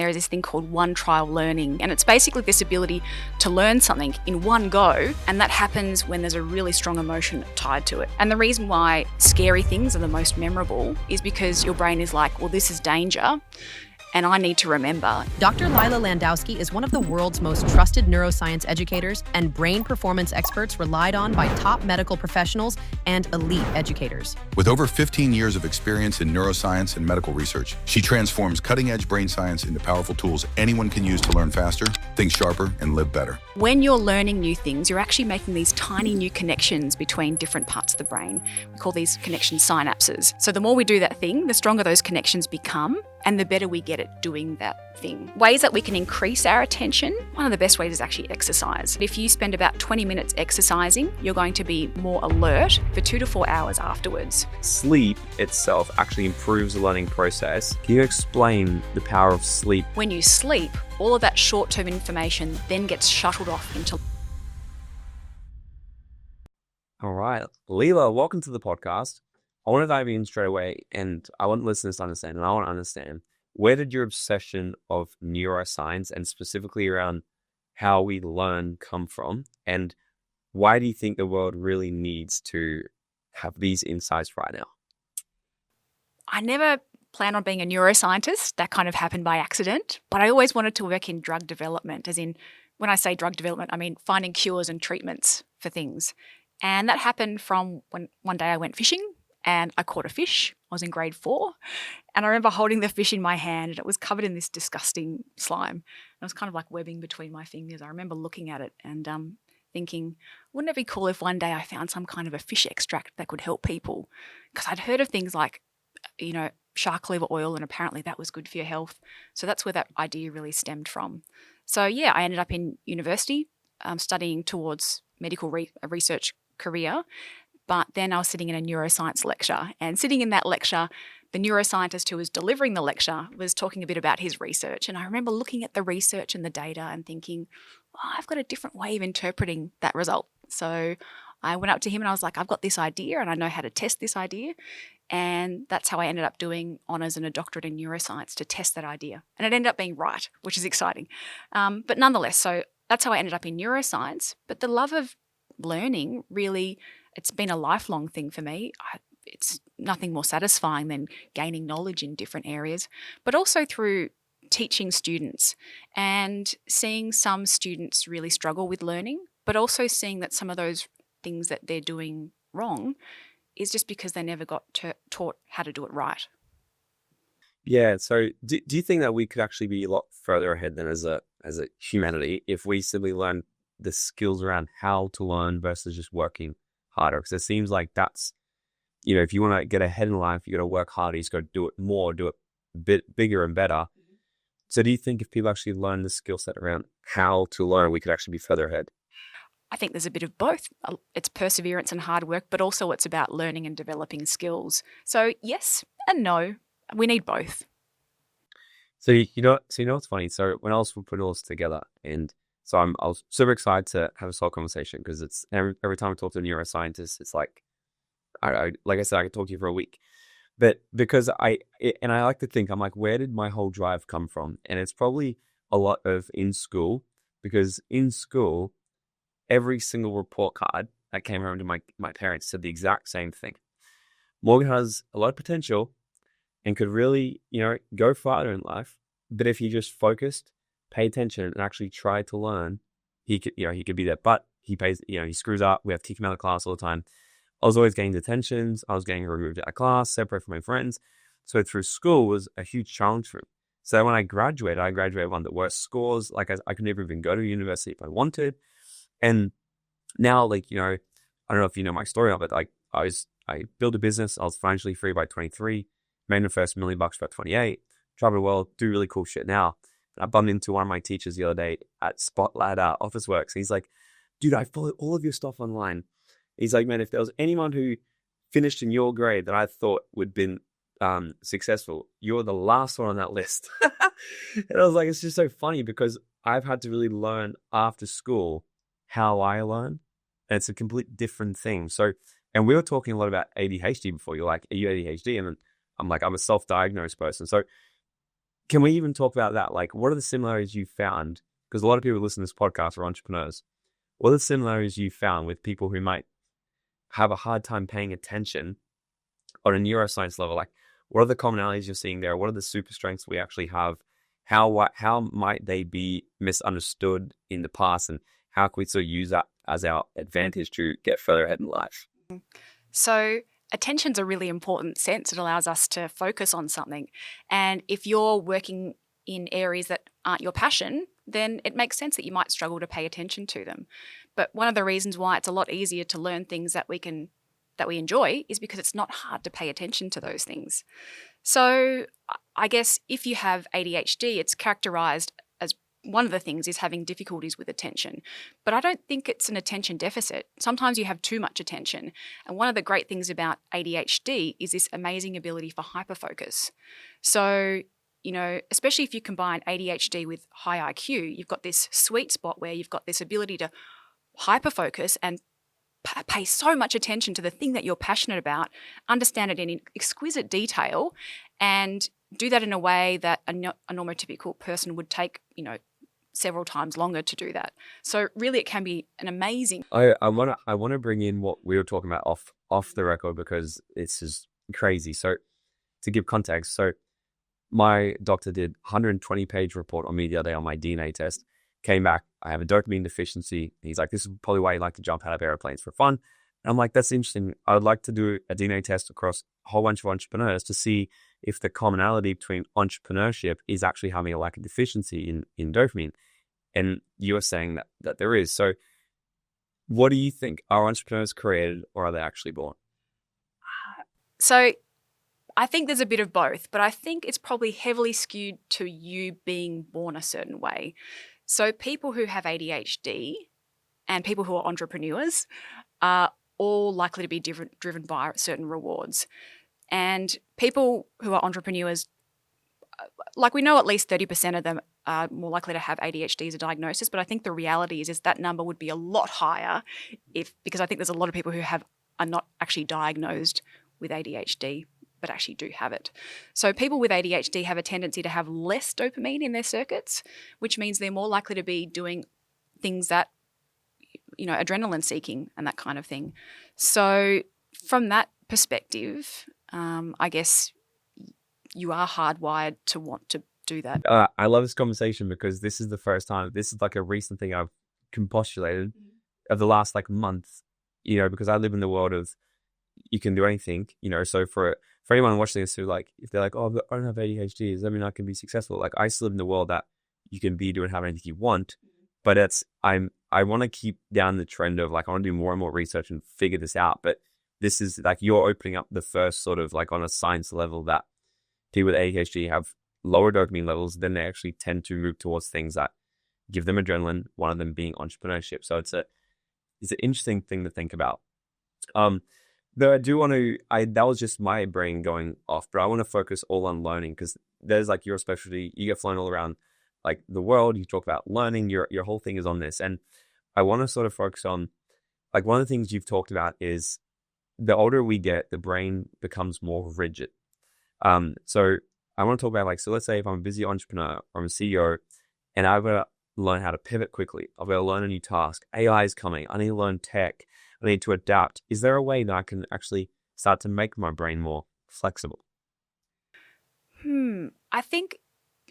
there is this thing called one trial learning, and it's basically this ability to learn something in one go, and that happens when there's a really strong emotion tied to it. And the reason why scary things are the most memorable is because your brain is like, well, this is danger, and I need to remember. Dr. Lila Landowski is one of the world's most trusted neuroscience educators and brain performance experts relied on by top medical professionals and elite educators. With over 15 years of experience in neuroscience and medical research, she transforms cutting-edge brain science into powerful tools anyone can use to learn faster, think sharper, and live better. When you're learning new things, you're actually making these tiny new connections between different parts of the brain. We call these connection synapses. So the more we do that thing, the stronger those connections become, and the better we get at doing that thing. Ways that we can increase our attention, one of the best ways is actually exercise. If you spend about 20 minutes exercising, you're going to be more alert for 2 to 4 hours afterwards. Sleep itself actually improves the learning process. Can you explain the power of sleep? When you sleep, all of that short-term information then gets shuttled off into... All right, Lila, welcome to the podcast. I want to dive in straight away, and I want listeners to understand, and I want to understand, where did your obsession of neuroscience and specifically around how we learn come from? And why do you think the world really needs to have these insights right now? I never planned on being a neuroscientist. That kind of happened by accident. But I always wanted to work in drug development, as in, when I say drug development, I mean finding cures and treatments for things. And that happened from when one day I went fishing and I caught a fish. I was in grade 4. And I remember holding the fish in my hand and it was covered in this disgusting slime. It was kind of like webbing between my fingers. I remember looking at it and thinking, wouldn't it be cool if one day I found some kind of a fish extract that could help people? Because I'd heard of things like, shark liver oil, and apparently that was good for your health. So that's where that idea really stemmed from. So yeah, I ended up in university studying towards medical research career. But then I was sitting in a neuroscience lecture, and sitting in that lecture, the neuroscientist who was delivering the lecture was talking a bit about his research. And I remember looking at the research and the data and thinking, I've got a different way of interpreting that result. So I went up to him and I was like, I've got this idea and I know how to test this idea. And that's how I ended up doing honours and a doctorate in neuroscience, to test that idea. And it ended up being right, which is exciting. But nonetheless, so that's how I ended up in neuroscience. But the love of learning really, it's been a lifelong thing for me. It's nothing more satisfying than gaining knowledge in different areas, but also through teaching students and seeing some students really struggle with learning, but also seeing that some of those things that they're doing wrong is just because they never got taught how to do it right. Yeah. So do you think that we could actually be a lot further ahead than as a humanity if we simply learn the skills around how to learn versus just working harder? Because it seems like that's, if you want to get ahead in life, you got to work harder. You just got to do it more, do it a bit bigger and better. Mm-hmm. So do you think if people actually learn the skill set around how to learn, we could actually be further ahead? I think there's a bit of both. It's perseverance and hard work, but also it's about learning and developing skills. So yes and no, we need both. So what's funny? So when I was putting all this together, and so I was super excited to have this whole conversation, because it's every time I talk to a neuroscientist, it's like, like I said, I could talk to you for a week. But because I like to think, I'm like, where did my whole drive come from? And it's probably a lot of in school, because in school, every single report card that came home to my parents said the exact same thing. Morgan has a lot of potential and could really, go farther in life. But if he just focused, paid attention, and actually tried to learn, he could be there. But he screws up. We have to kick him out of class all the time. I was always getting detentions. I was getting removed out of class, separated from my friends. So through school was a huge challenge for him. So when I graduated with one of the worst scores. Like I could never even go to university if I wanted. And now, I don't know if you know my story of it. Like I built a business. I was financially free by 23, made my first $1 million by 28, travel the world, do really cool shit now. And I bumped into one of my teachers the other day at Spotlight Officeworks. He's like, dude, I follow all of your stuff online. He's like, man, if there was anyone who finished in your grade that I thought would have been successful, you're the last one on that list. And I was like, it's just so funny, because I've had to really learn after school how I learn. And it's a complete different thing. So, and we were talking a lot about ADHD before. You're like, are you ADHD? And I'm like, I'm a self-diagnosed person. So can we even talk about that? Like, what are the similarities you found? Because a lot of people who listen to this podcast are entrepreneurs. What are the similarities you found with people who might have a hard time paying attention on a neuroscience level? Like, what are the commonalities you're seeing there? What are the super strengths we actually have? How might they be misunderstood in the past, and how can we sort of use that as our advantage to get further ahead in life? So attention's a really important sense. It allows us to focus on something. And if you're working in areas that aren't your passion, then it makes sense that you might struggle to pay attention to them. But one of the reasons why it's a lot easier to learn things that we enjoy is because it's not hard to pay attention to those things. So I guess if you have ADHD, it's characterized as one of the things is having difficulties with attention. But I don't think it's an attention deficit. Sometimes you have too much attention. And one of the great things about ADHD is this amazing ability for hyperfocus. So, especially if you combine ADHD with high IQ, you've got this sweet spot where you've got this ability to hyperfocus and pay so much attention to the thing that you're passionate about, understand it in exquisite detail, and do that in a way that a normotypical person would take, several times longer to do that. So really, it can be an amazing. I want to bring in what we were talking about off the record, because it's just crazy. So to give context, so my doctor did 120-page report on me the other day on my DNA test. Came back, I have a dopamine deficiency. He's like, this is probably why you like to jump out of airplanes for fun. And I'm like, that's interesting. I would like to do a DNA test across a whole bunch of entrepreneurs to see if the commonality between entrepreneurship is actually having a lack of deficiency in dopamine. And you are saying that there is. So what do you think? Are entrepreneurs created, or are they actually born? So I think there's a bit of both, but I think it's probably heavily skewed to you being born a certain way. So people who have ADHD and people who are entrepreneurs are all likely to be driven by certain rewards. And people who are entrepreneurs, like we know at least 30% of them are more likely to have ADHD as a diagnosis, but I think the reality is that number would be a lot higher because I think there's a lot of people who are not actually diagnosed with ADHD, but actually do have it. So people with ADHD have a tendency to have less dopamine in their circuits, which means they're more likely to be doing things that, adrenaline seeking and that kind of thing. So from that perspective, I guess you are hardwired to want to do that. I love this conversation because this is the first time, this is like a recent thing I've postulated of the last month, because I live in the world of you can do anything, so for anyone watching this who if they're like, oh, I don't have ADHD, does that mean I can be successful? I still live in the world that you can be doing, have anything you want, but I want to keep down the trend of I want to do more and more research and figure this out. But this is you're opening up the first sort of on a science level that people with ADHD have lower dopamine levels, then they actually tend to move towards things that give them adrenaline, one of them being entrepreneurship. So it's an interesting thing to think about. Though I do want to, that was just my brain going off, but I want to focus all on learning, because there's your specialty, you get flown all around the world, you talk about learning, your whole thing is on this. And I want to sort of focus on, one of the things you've talked about is the older we get, the brain becomes more rigid. So I want to talk about so let's say if I'm a busy entrepreneur or I'm a CEO and I've got to learn how to pivot quickly, I've got to learn a new task, AI is coming, I need to learn tech, I need to adapt. Is there a way that I can actually start to make my brain more flexible? I think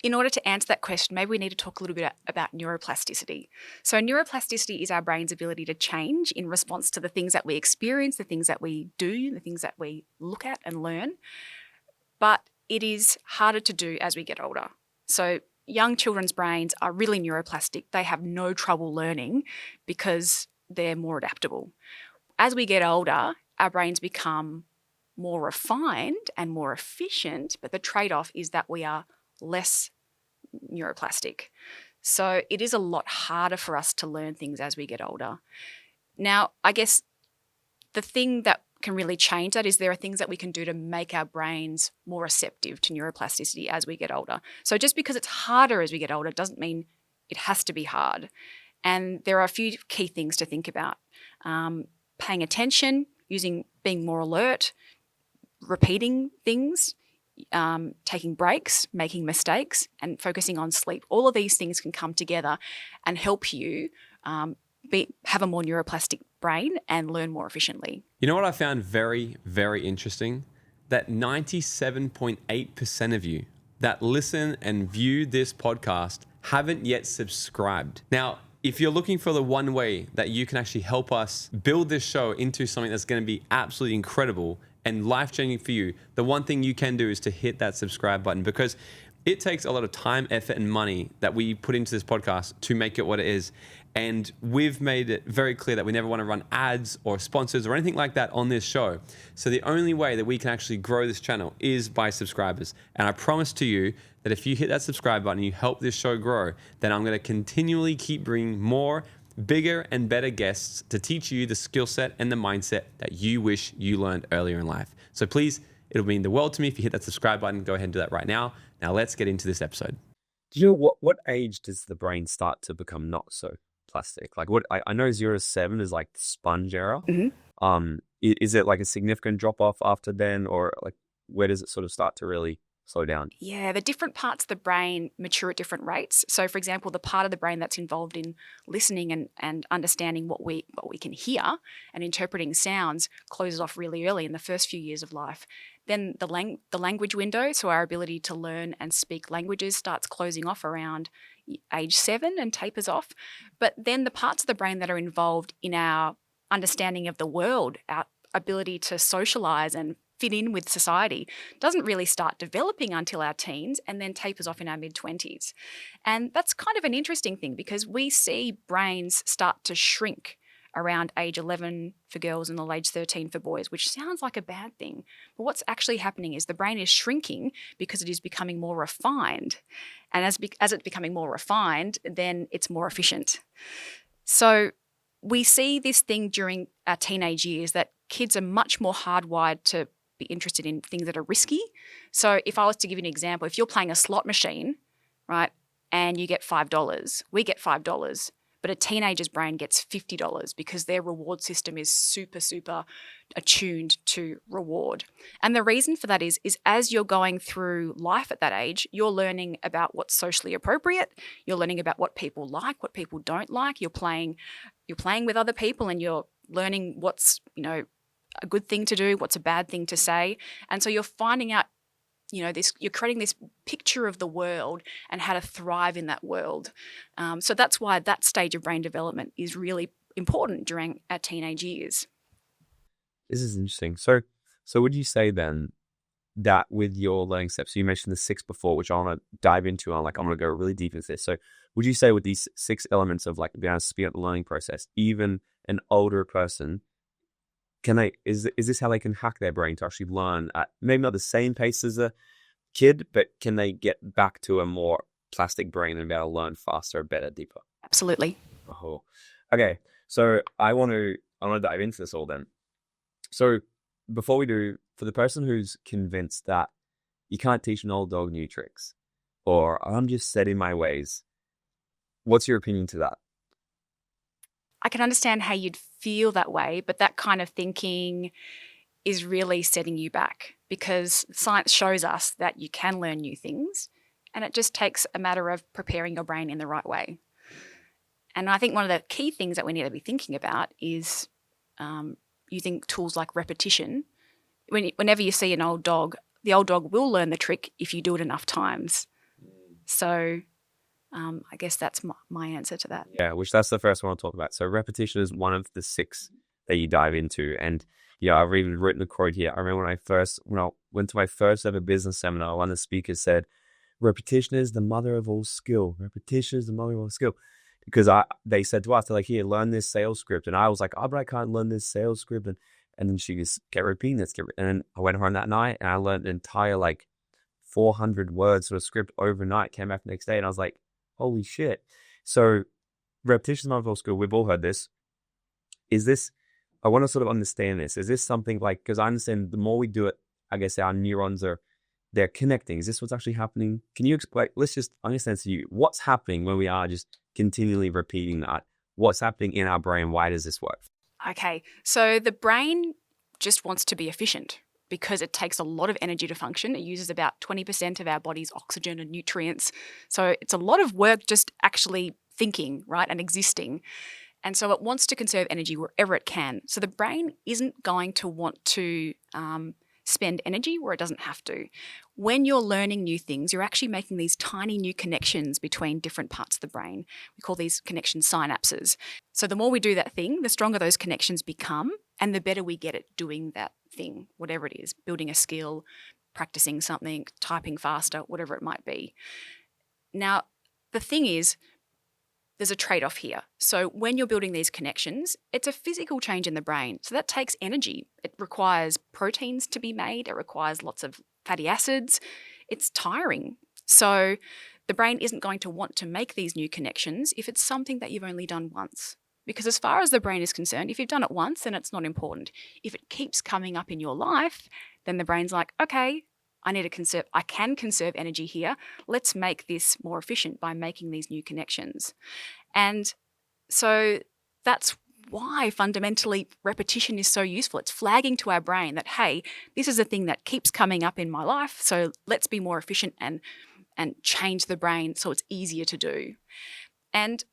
in order to answer that question, maybe we need to talk a little bit about neuroplasticity. So neuroplasticity is our brain's ability to change in response to the things that we experience, the things that we do, the things that we look at and learn. But it is harder to do as we get older. So young children's brains are really neuroplastic. They have no trouble learning because they're more adaptable. As we get older, our brains become more refined and more efficient, but the trade-off is that we are less neuroplastic. So it is a lot harder for us to learn things as we get older. Now, I guess the thing that can really change that is there are things that we can do to make our brains more receptive to neuroplasticity as we get older. So just because it's harder as we get older doesn't mean it has to be hard. And there are a few key things to think about. Paying attention, being more alert, repeating things, taking breaks, making mistakes, and focusing on sleep. All of these things can come together and help you have a more neuroplastic brain and learn more efficiently. You know what I found very, very interesting? That 97.8% of you that listen and view this podcast haven't yet subscribed. Now, if you're looking for the one way that you can actually help us build this show into something that's going to be absolutely incredible and life-changing for you, the one thing you can do is to hit that subscribe button, because it takes a lot of time, effort, and money that we put into this podcast to make it what it is. And we've made it very clear that we never want to run ads or sponsors or anything like that on this show. So the only way that we can actually grow this channel is by subscribers. And I promise to you that if you hit that subscribe button and you help this show grow, then I'm going to continually keep bringing more, bigger, and better guests to teach you the skill set and the mindset that you wish you learned earlier in life. So please, it'll mean the world to me if you hit that subscribe button. Go ahead and do that right now. Now let's get into this episode. Do you know what age does the brain start to become not so plastic? Like, what I know 0 to 7 is like the sponge era. Mm-hmm. Is it like a significant drop off after then, or like where does it sort of start to really slow down? Yeah, the different parts of the brain mature at different rates. So, for example, the part of the brain that's involved in listening and understanding what we can hear and interpreting sounds closes off really early in the first few years of life. Then the language window, so our ability to learn and speak languages, starts closing off around age 7 and tapers off. But then the parts of the brain that are involved in our understanding of the world, our ability to socialize and fit in with society, doesn't really start developing until our teens and then tapers off in our mid-20s. And that's kind of an interesting thing, because we see brains start to shrink around age 11 for girls and age 13 for boys, which sounds like a bad thing. But what's actually happening is the brain is shrinking because it is becoming more refined. And as it's becoming more refined, then it's more efficient. So we see this thing during our teenage years, that kids are much more hardwired to be interested in things that are risky. So if I was to give you an example, if you're playing a slot machine, right, and you get $5, we get $5. But a teenager's brain gets $50 because their reward system is super, super attuned to reward. And the reason for that is as you're going through life at that age, you're learning about what's socially appropriate. You're learning about what people like, what people don't like. You're playing with other people, and you're learning what's, a good thing to do, what's a bad thing to say. And so you're finding out, you're creating this picture of the world and how to thrive in that world. So that's why that stage of brain development is really important during our teenage years. This is interesting. So would you say then that with your learning steps, so you mentioned the 6 before, which I want to dive into, I'm going to go really deep into this. So would you say with these 6 elements of like being able to speed up the learning process, even an older person, is this how they can hack their brain to actually learn at maybe not the same pace as a kid, but can they get back to a more plastic brain and be able to learn faster, better, deeper? Absolutely. Oh, okay. So I want to dive into this all then. So before we do, for the person who's convinced that you can't teach an old dog new tricks, or I'm just set in my ways, what's your opinion to that? I can understand how you'd feel that way, but that kind of thinking is really setting you back, because science shows us that you can learn new things, and it just takes a matter of preparing your brain in the right way. And I think one of the key things that we need to be thinking about is using tools like repetition. Whenever you see an old dog, the old dog will learn the trick if you do it enough times. So I guess that's my answer to that. Yeah, which that's the first one I'll talk about. So repetition is one of the 6 that you dive into. And yeah, I've even written a quote here. I remember when I went to my first ever business seminar, one of the speakers said, repetition is the mother of all skill. Repetition is the mother of all skill. Because they said to us, they're like, here, learn this sales script. And I was like, oh, but I can't learn this sales script. And then she just kept repeating this. And then I went home that night and I learned an entire 400 words of a script overnight, came back the next day, and I was like, holy shit. So repetition is the mother of all skill. We've all heard this. I want to sort of understand this. Is this something because I understand the more we do it, I guess our neurons they're connecting. Is this what's actually happening? Can you explain, let's just understand to you, what's happening when we are just continually repeating that? What's happening in our brain? Why does this work? Okay, so the brain just wants to be efficient, because it takes a lot of energy to function. It uses about 20% of our body's oxygen and nutrients. So it's a lot of work just actually thinking, right, and existing. And so it wants to conserve energy wherever it can. So the brain isn't going to want to spend energy where it doesn't have to. When you're learning new things, you're actually making these tiny new connections between different parts of the brain. We call these connection synapses. So the more we do that thing, the stronger those connections become and the better we get at doing that thing, whatever it is, building a skill, practicing something, typing faster, whatever it might be. Now, the thing is, there's a trade-off here. So when you're building these connections, it's a physical change in the brain. So that takes energy. It requires proteins to be made. It requires lots of fatty acids. It's tiring. So the brain isn't going to want to make these new connections if it's something that you've only done once. Because as far as the brain is concerned, if you've done it once, then it's not important. If it keeps coming up in your life, then the brain's like, okay, I can conserve energy here. Let's make this more efficient by making these new connections. And so that's why fundamentally repetition is so useful. It's flagging to our brain that, hey, this is a thing that keeps coming up in my life, so let's be more efficient and change the brain so it's easier to do. And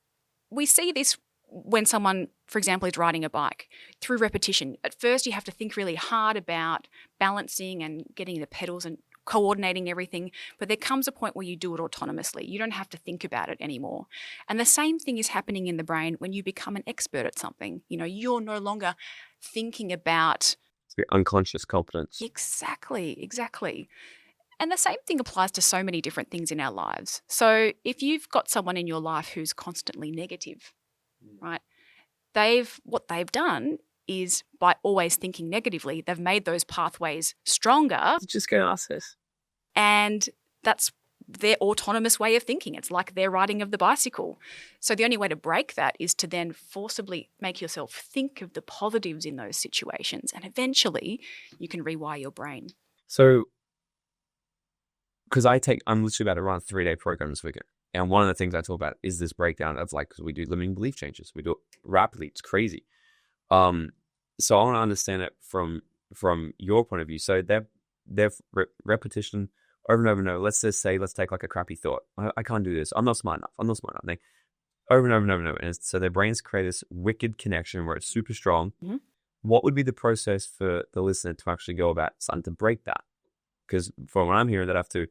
we see this when someone, for example, is riding a bike through repetition. At first, you have to think really hard about balancing and getting the pedals and coordinating everything, but there comes a point where you do it autonomously. You don't have to think about it anymore. And the same thing is happening in the brain when you become an expert at something. You know, you're no longer thinking about unconscious competence. Exactly. And the same thing applies to so many different things in our lives. So if you've got someone in your life who's constantly negative, right? What they've done is by always thinking negatively, they've made those pathways stronger. Just going to ask this. And that's their autonomous way of thinking. It's like their riding of the bicycle. So the only way to break that is to then forcibly make yourself think of the positives in those situations. And eventually you can rewire your brain. So, because I'm literally about to run a 3-day program this weekend. And one of the things I talk about is this breakdown of like, because we do limiting belief changes. We do it rapidly. It's crazy. So I want to understand it from your point of view. So they're repetition over and over and over. Let's just say, let's take like a crappy thought. I can't do this. I'm not smart enough. They over and over and over and over. And so their brains create this wicked connection where it's super strong. Mm-hmm. What would be the process for the listener to actually go about starting to break that? Because from what I'm hearing, that I have to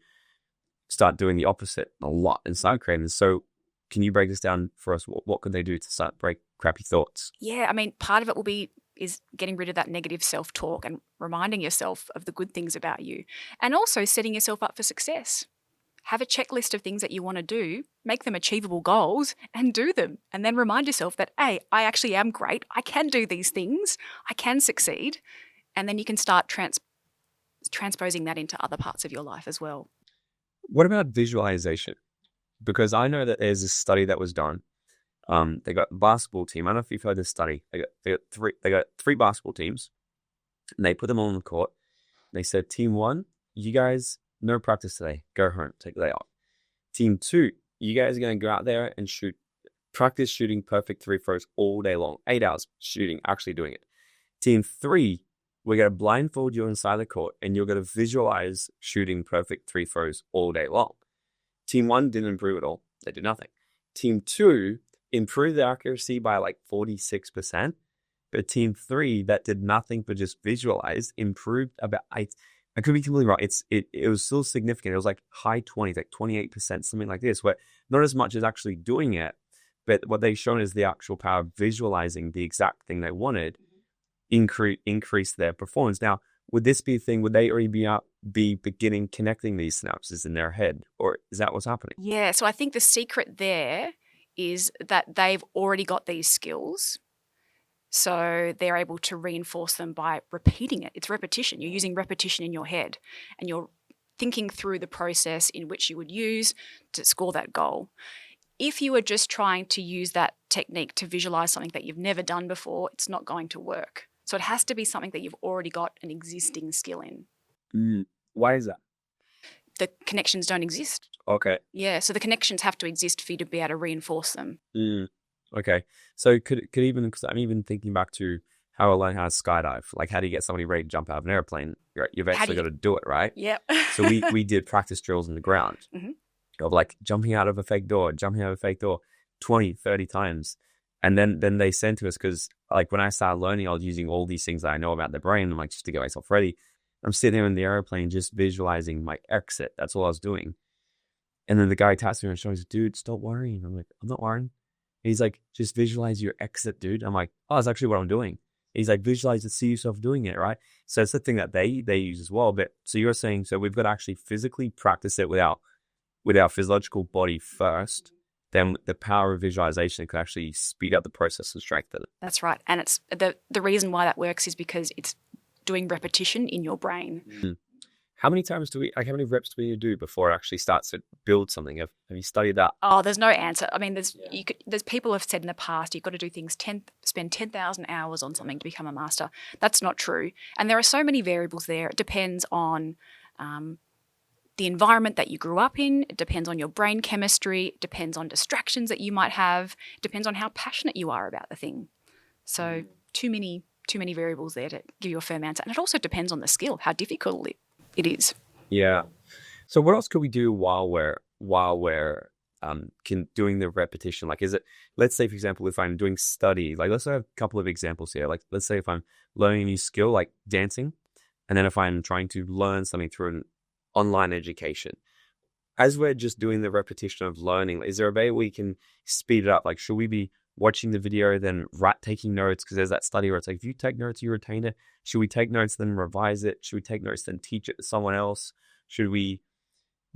start doing the opposite a lot and start creating this. So can you break this down for us? What could they do to start break crappy thoughts? Yeah, I mean, part of it is getting rid of that negative self-talk and reminding yourself of the good things about you, and also setting yourself up for success. Have a checklist of things that you want to do, make them achievable goals and do them. And then remind yourself that, hey, I actually am great. I can do these things. I can succeed. And then you can start transposing that into other parts of your life as well. What about visualization? Because I know that there's a study that was done. They got a basketball team. I don't know if you've heard this study. They got three basketball teams, and they put them all on the court. They said, Team 1, you guys, no practice today. Go home. Take the day off. Team 2, you guys are going to go out there and practice shooting perfect free throws all day long. 8 hours shooting, actually doing it. Team 3, we're going to blindfold you inside the court, and you're going to visualize shooting perfect free throws all day long. Team 1 didn't improve at all. They did nothing. Team 2 improved the accuracy by like 46%. But Team 3 that did nothing but just visualize improved about, I could be completely wrong. It was still significant. It was like high 20s, like 28%, something like this, where not as much as actually doing it, but what they've shown is the actual power of visualizing the exact thing they wanted increase their performance. Now, would this be a thing? Would they already be beginning connecting these synapses in their head, or is that what's happening? Yeah, so I think the secret there is that they've already got these skills, so they're able to reinforce them by repeating it. It's repetition. You're using repetition in your head, and you're thinking through the process in which you would use to score that goal. If you are just trying to use that technique to visualize something that you've never done before, it's not going to work. So it has to be something that you've already got an existing skill in. Why is that? The connections don't exist. Okay. Yeah, so the connections have to exist for you to be able to reinforce them. Okay. So could even, because I'm even thinking back to how to learn how to skydive. Like, how do you get somebody ready to jump out of an airplane? You've actually got to do it, right? Yep. So we did practice drills in the ground of like jumping out of a fake door, 20, 30 times. And then they sent to us, because like when I started learning, I was using all these things that I know about the brain, and like just to get myself ready. I'm sitting there in the airplane just visualizing my exit. That's all I was doing. And then the guy taps me on the shoulder. He's like, dude, stop worrying. I'm like, I'm not worrying. He's like, just visualize your exit, dude. I'm like, oh, that's actually what I'm doing. He's like, visualize and see yourself doing it, right? So it's the thing that they use as well. But so you're saying, so we've got to actually physically practice it with our physiological body first. Then the power of visualization could actually speed up the process and strengthen it. That's right. And it's the reason why that works is because it's doing repetition in your brain. How many times how many reps do we need to do before it actually starts to build something? Have you studied that? Oh, there's no answer. I mean, there's people have said in the past, you've got to do things spend 10,000 hours on something to become a master. That's not true. And there are so many variables there. It depends on the environment that you grew up in. It depends on your brain chemistry. It depends on distractions that you might have. It depends on how passionate you are about the thing. So too many variables there to give you a firm answer. And it also depends on the skill, how difficult it is. Yeah. So what else could we do while we're doing the repetition? Like, is it, let's say, for example, if I'm doing study, like let's have a couple of examples here. Like, let's say if I'm learning a new skill, like dancing, and then if I'm trying to learn something through an online education, as we're just doing the repetition of learning, is there a way we can speed it up? Like, should we be watching the video, then taking notes? Because there's that study where it's like, if you take notes, you retain it. Should we take notes, then revise it? Should we take notes, then teach it to someone else? Should we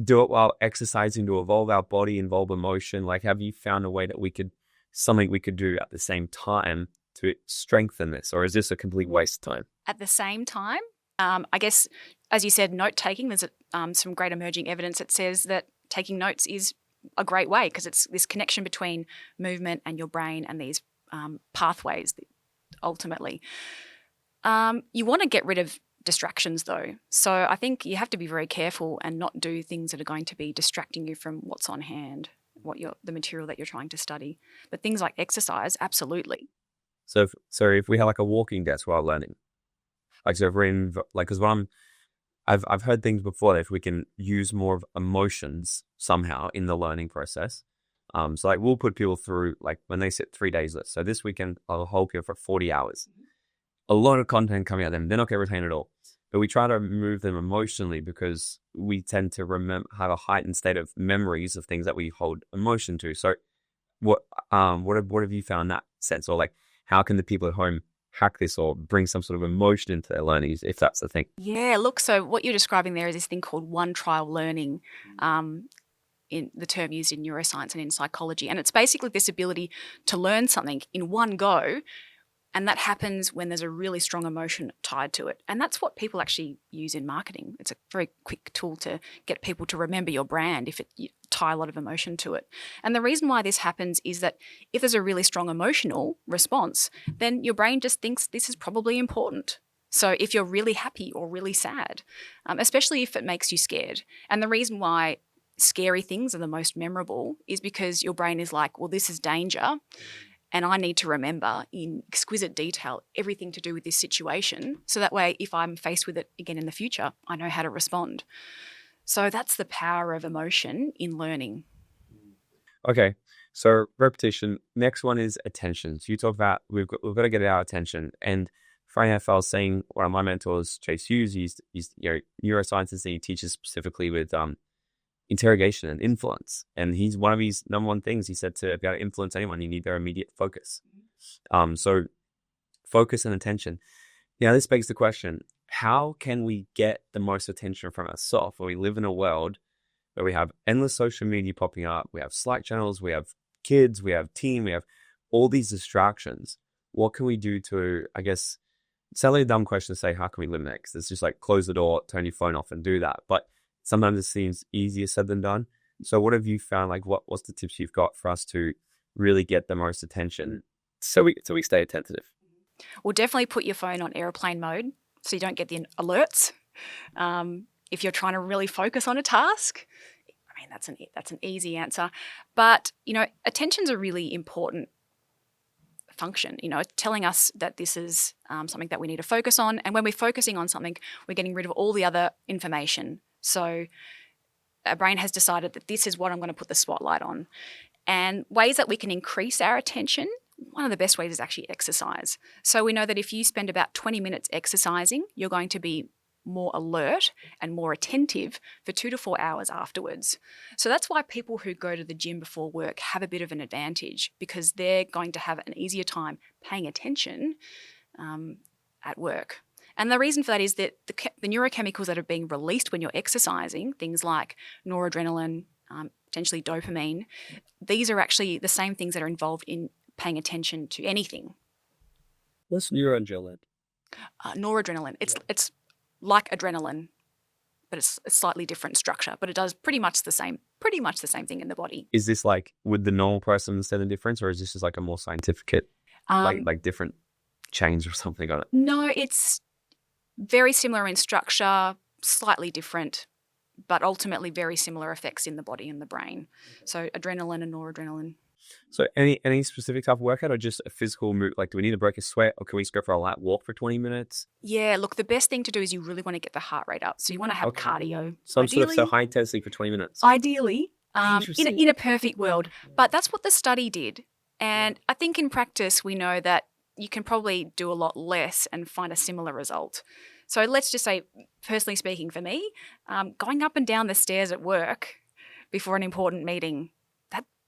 do it while exercising to evolve our body, involve emotion? Like, have you found a way that something we could do at the same time to strengthen this? Or is this a complete waste of time? At the same time, I guess, as you said, note-taking, there's some great emerging evidence that says that taking notes is a great way, because it's this connection between movement and your brain and these pathways ultimately. You want to get rid of distractions though. So I think you have to be very careful and not do things that are going to be distracting you from what's on hand, the material that you're trying to study. But things like exercise, absolutely. So if we have like a walking desk while learning, like, so if we're in, like, because I've heard things before that if we can use more of emotions somehow in the learning process. So like we'll put people through, like when they sit 3 days list. So this weekend I'll hold people for 40 hours. A lot of content coming at them. They're not going to retain it all. But we try to move them emotionally because we tend to have a heightened state of memories of things that we hold emotion to. So what have you found in that sense? Or like, how can the people at home hack this or bring some sort of emotion into their learning, if that's the thing? Yeah, look, so what you're describing there is this thing called one trial learning, in the term used in neuroscience and in psychology. And it's basically this ability to learn something in one go, and that happens when there's a really strong emotion tied to it. And that's what people actually use in marketing. It's a very quick tool to get people to remember your brand if you tie a lot of emotion to it. And the reason why this happens is that if there's a really strong emotional response, then your brain just thinks this is probably important. So if you're really happy or really sad, especially if it makes you scared, and the reason why scary things are the most memorable is because your brain is like, well, this is danger, and I need to remember in exquisite detail everything to do with this situation, so that way if I'm faced with it again in the future, I know how to respond. So that's the power of emotion in learning. Okay, so repetition. Next one is attention. So you talk about we've got to get our attention. And Friday night, I was saying one of my mentors, Chase Hughes, he's neuroscientist, and he teaches specifically with interrogation and influence. And he's one of his number one things he said, to be able to influence anyone, you need their immediate focus. So focus and attention. Now, this begs the question, how can we get the most attention from ourselves when we live in a world where we have endless social media popping up, we have Slack channels, we have kids, we have team, we have all these distractions? What can we do to, I guess, it's only a dumb question to say, how can we limit it? 'Cause it's just like close the door, turn your phone off and do that. But sometimes it seems easier said than done. So what have you found? Like, what's the tips you've got for us to really get the most attention so we stay attentive? Well, definitely put your phone on airplane mode so you don't get the alerts. If you're trying to really focus on a task, I mean, that's an easy answer. But, attention's a really important function. It's telling us that this is something that we need to focus on. And when we're focusing on something, we're getting rid of all the other information. So our brain has decided that this is what I'm going to put the spotlight on. And ways that we can increase our attention, one of the best ways is actually exercise. So we know that if you spend about 20 minutes exercising, you're going to be more alert and more attentive for 2 to 4 hours afterwards. So that's why people who go to the gym before work have a bit of an advantage, because they're going to have an easier time paying attention at work. And the reason for that is that the neurochemicals that are being released when you're exercising, things like noradrenaline, potentially dopamine, these are actually the same things that are involved in paying attention to anything. What's neuroadrenaline? Noradrenaline. It's like adrenaline, but it's a slightly different structure. But it does pretty much the same thing in the body. Is this like, would the normal person understand the difference, or is this just like a more scientific, like different chains or something on it? No, it's very similar in structure, slightly different, but ultimately very similar effects in the body and the brain. So adrenaline and noradrenaline. So any specific type of workout, or just a physical move? Like, do we need to break a sweat, or can we just go for a light walk for 20 minutes? Yeah, look, the best thing to do is you really want to get the heart rate up. So you want to have cardio. Some sort of so high intensity for 20 minutes. Ideally, in a perfect world. But that's what the study did. And I think in practice, we know that you can probably do a lot less and find a similar result. So let's just say, personally speaking for me, going up and down the stairs at work before an important meeting,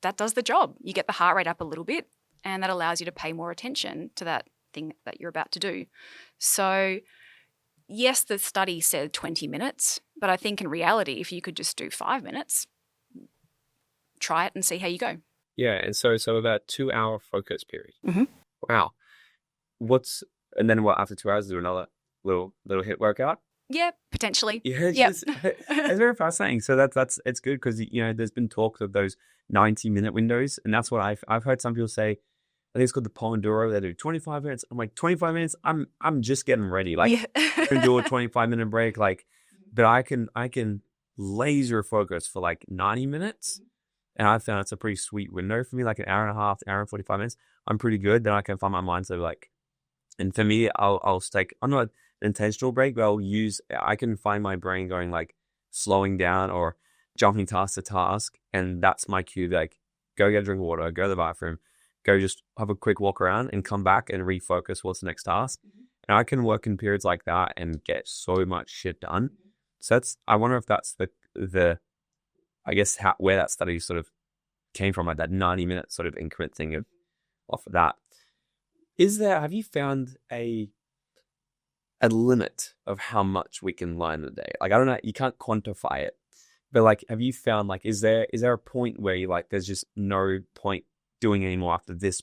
that does the job. You get the heart rate up a little bit, and that allows you to pay more attention to that thing that you're about to do. So yes, the study said 20 minutes, but I think in reality, if you could just do 5 minutes, try it and see how you go. Yeah, and so about 2 hour focus period. Mm-hmm. Wow. And then after 2 hours, do another little hit workout? Yeah, potentially. Yeah, it's very fascinating. So it's good, because there's been talk of those 90-minute windows, and that's what I've heard some people say. I think it's called the Pomodoro. They do 25 minutes. I'm like, 25 minutes. I'm just getting ready. Like, I can do a 25-minute break. Like, but I can laser focus for like 90 minutes, and I found it's a pretty sweet window for me. Like an hour and a half, hour and 45 minutes. I'm pretty good. Then I can find my mind to like. And for me, I'll take. I'm not an intentional break, but I can find my brain going like slowing down or jumping task to task, and that's my cue. Like, go get a drink of water, go to the bathroom, go just have a quick walk around, and come back and refocus. What's the next task? Mm-hmm. And I can work in periods like that and get so much shit done. So I wonder if that's the I guess where that study sort of came from, like that 90-minute sort of increment thing off of that. Have you found a limit of how much we can learn a day? Like, I don't know, you can't quantify it, but like, have you found, like, is there a point where you like, there's just no point doing anymore after this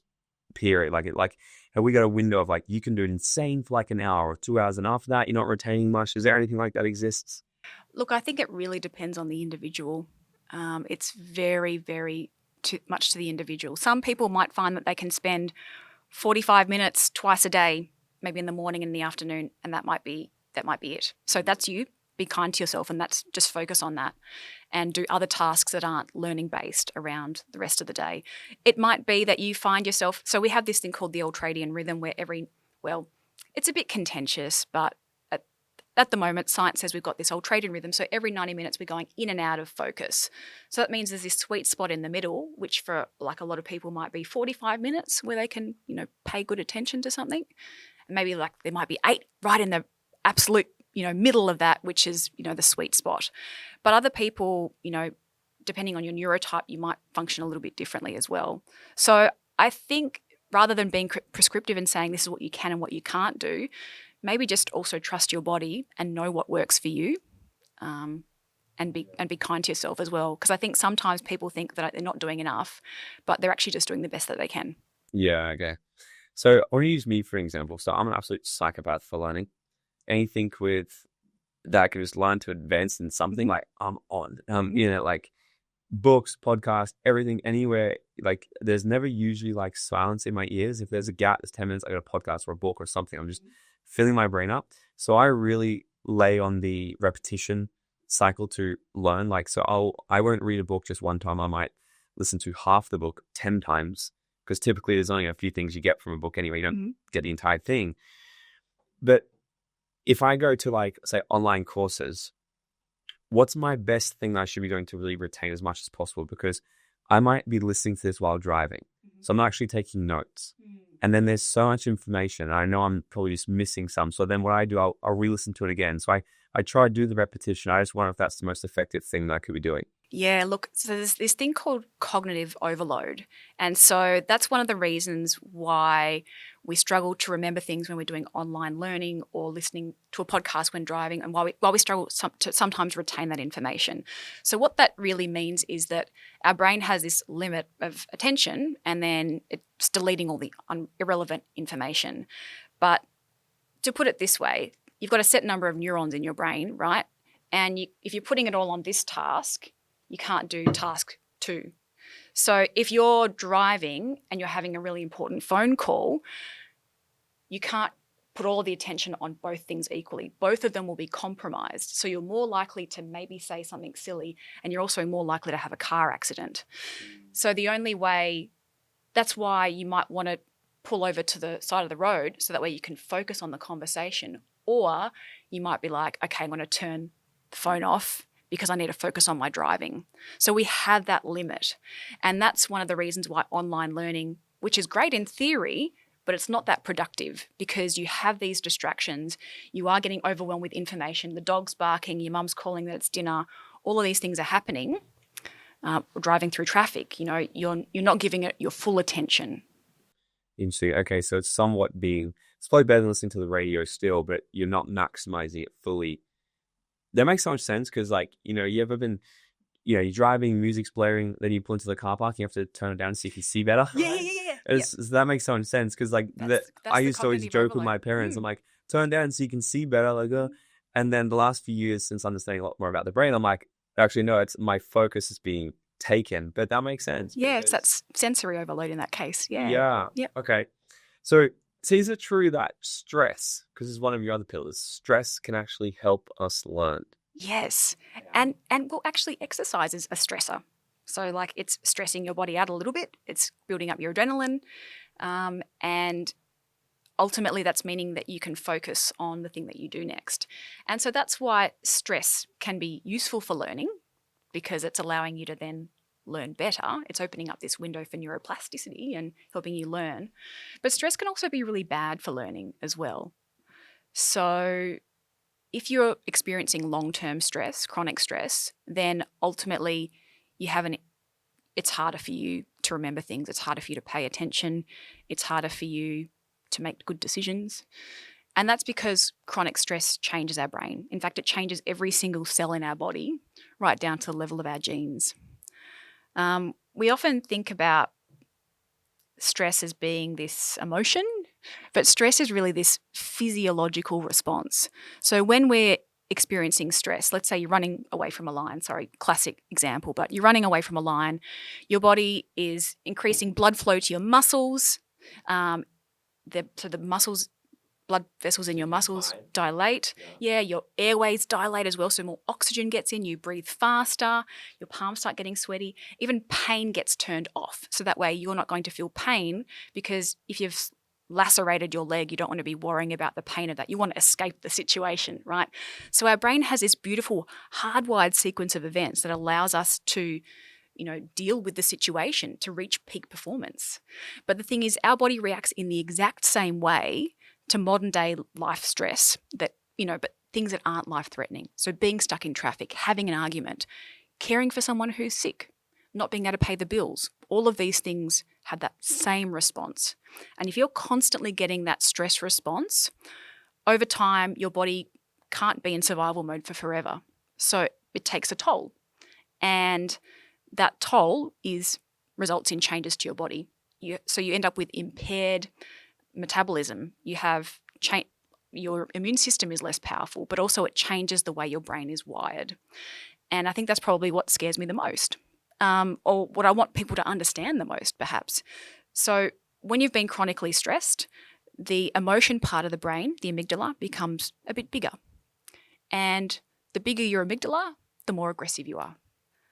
period? Like, have we got a window of like, you can do it insane for like an hour or 2 hours, and after that, you're not retaining much? Is there anything like that exists? Look, I think it really depends on the individual. It's very, very much to the individual. Some people might find that they can spend 45 minutes twice a day, maybe in the morning and in the afternoon, and that might be it. So that's you. Be kind to yourself, and that's just focus on that and do other tasks that aren't learning based around the rest of the day. It might be that you find yourself, so we have this thing called the ultradian rhythm where it's a bit contentious, but at the moment, science says we've got this ultradian rhythm. So every 90 minutes, we're going in and out of focus. So that means there's this sweet spot in the middle, which for like a lot of people might be 45 minutes where they can, pay good attention to something. And maybe like there might be 8 right in the absolute, middle of that, which is, the sweet spot. But other people, depending on your neurotype, you might function a little bit differently as well. So I think rather than being prescriptive and saying this is what you can and what you can't do, maybe just also trust your body and know what works for you, and be kind to yourself as well. Because I think sometimes people think that they're not doing enough, but they're actually just doing the best that they can. Yeah, okay. So I want to use me for an example. So I'm an absolute psychopath for learning. Anything with that I can just learn to advance in something, like I'm on. Like books, podcasts, everything, anywhere. Like there's never usually like silence in my ears. If there's a gap, there's 10 minutes, I got a podcast or a book or something. I'm just filling my brain up. So I really lay on the repetition cycle to learn. Like, so I won't read a book just one time. I might listen to half the book 10 times because typically there's only a few things you get from a book anyway. You don't Mhm. get the entire thing. But if I go to like, say, online courses, what's my best thing that I should be doing to really retain as much as possible? Because I might be listening to this while driving. So I'm not actually taking notes. And then there's so much information. And I know I'm probably just missing some. So then what I do, I'll re-listen to it again. So I try to do the repetition. I just wonder if that's the most effective thing that I could be doing. Yeah, look, so there's this thing called cognitive overload. And so that's one of the reasons why we struggle to remember things when we're doing online learning or listening to a podcast when driving, and why we struggle to sometimes retain that information. So what that really means is that our brain has this limit of attention, and then it's deleting all the irrelevant information. But to put it this way, you've got a set number of neurons in your brain, right? And if you're putting it all on this task, you can't do task 2. So if you're driving and you're having a really important phone call, you can't put all of the attention on both things equally. Both of them will be compromised. So you're more likely to maybe say something silly, and you're also more likely to have a car accident. So the only way, that's why you might want to pull over to the side of the road so that way you can focus on the conversation. Or you might be like, okay, I'm going to turn the phone off because I need to focus on my driving. So we have that limit. And that's one of the reasons why online learning, which is great in theory, but it's not that productive, because you have these distractions. You are getting overwhelmed with information. The dog's barking, your mum's calling that it's dinner. All of these things are happening. Driving through traffic, you're not giving it your full attention. Interesting. Okay, so it's probably better than listening to the radio still, but you're not maximizing it fully. That makes so much sense, because you ever been, you're driving, music's blaring, then you pull into the car park, you have to turn it down so you can see better. Yeah. That makes so much sense, because That's I the used to always cognitive joke with overload. my parents. I'm like, turn down so you can see better. And then the last few years, since understanding a lot more about the brain, I'm like, actually, no, it's my focus is being taken. But that makes sense. Yeah, so that's sensory overload in that case. Yeah. Yeah. Yep. Okay. So is it true that stress, because it's one of your other pillars, stress can actually help us learn? Yes. And well, actually exercise is a stressor. So it's stressing your body out a little bit. It's building up your adrenaline. And ultimately that's meaning that you can focus on the thing that you do next. And so that's why stress can be useful for learning, because it's allowing you to then learn better. It's opening up this window for neuroplasticity and helping you learn. But stress can also be really bad for learning as well. So if you're experiencing long-term stress, chronic stress, then ultimately it's harder for you to remember things. It's harder for you to pay attention. It's harder for you to make good decisions. And that's because chronic stress changes our brain. In fact, it changes every single cell in our body, right down to the level of our genes. We often think about stress as being this emotion, but stress is really this physiological response. So when we're experiencing stress, let's say you're running away from a lion, classic example, but you're running away from a lion, your body is increasing blood flow to your muscles. The muscles, blood vessels in your muscles dilate. Yeah, your airways dilate as well, so more oxygen gets in, you breathe faster, your palms start getting sweaty. Even pain gets turned off, so that way you're not going to feel pain, because if you've lacerated your leg, you don't want to be worrying about the pain of that. You want to escape the situation, right? So our brain has this beautiful hardwired sequence of events that allows us to deal with the situation, to reach peak performance. But the thing is, our body reacts in the exact same way to modern day life stress but things that aren't life-threatening. So being stuck in traffic, having an argument, caring for someone who's sick, not being able to pay the bills, all of these things have that same response. And if you're constantly getting that stress response, over time, your body can't be in survival mode for forever. So it takes a toll. And that toll results in changes to your body. So you end up with impaired metabolism. You have your immune system is less powerful, but also it changes the way your brain is wired. And I think that's probably what scares me the most, or what I want people to understand the most, perhaps. So when you've been chronically stressed, the emotion part of the brain, the amygdala, becomes a bit bigger. And the bigger your amygdala, the more aggressive you are.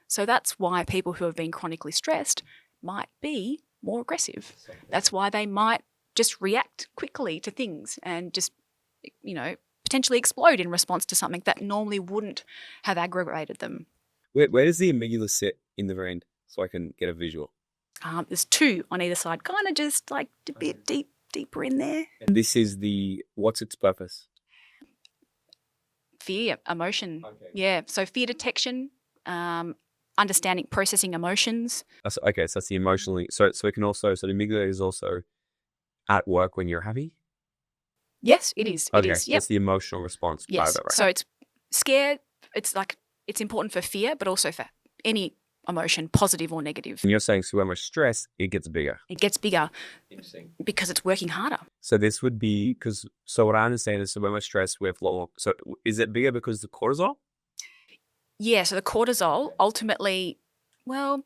So that's why people who have been chronically stressed might be more aggressive. That's why they might just react quickly to things and just, potentially explode in response to something that normally wouldn't have aggravated them. Where does the amygdala sit in the brain so I can get a visual? There's two on either side, kind of just like a bit deeper in there. And this is what's its purpose? Fear, emotion. Okay. Yeah. So fear detection, understanding, processing emotions. Okay, so that's the emotionally. So it can also. So the amygdala is also at work when you're happy. Yes, it is. Okay, It is. Yep. that's the emotional response part Yes. of it, right? So it's scared. It's important for fear, but also for any emotion, positive or negative. And you're saying so when we're stressed, it gets bigger. It gets bigger Interesting. because it's working harder. So this would be because. So what I understand is, so when we're stressed, we have lower. So is it bigger because the cortisol? Yeah. So the cortisol ultimately, well,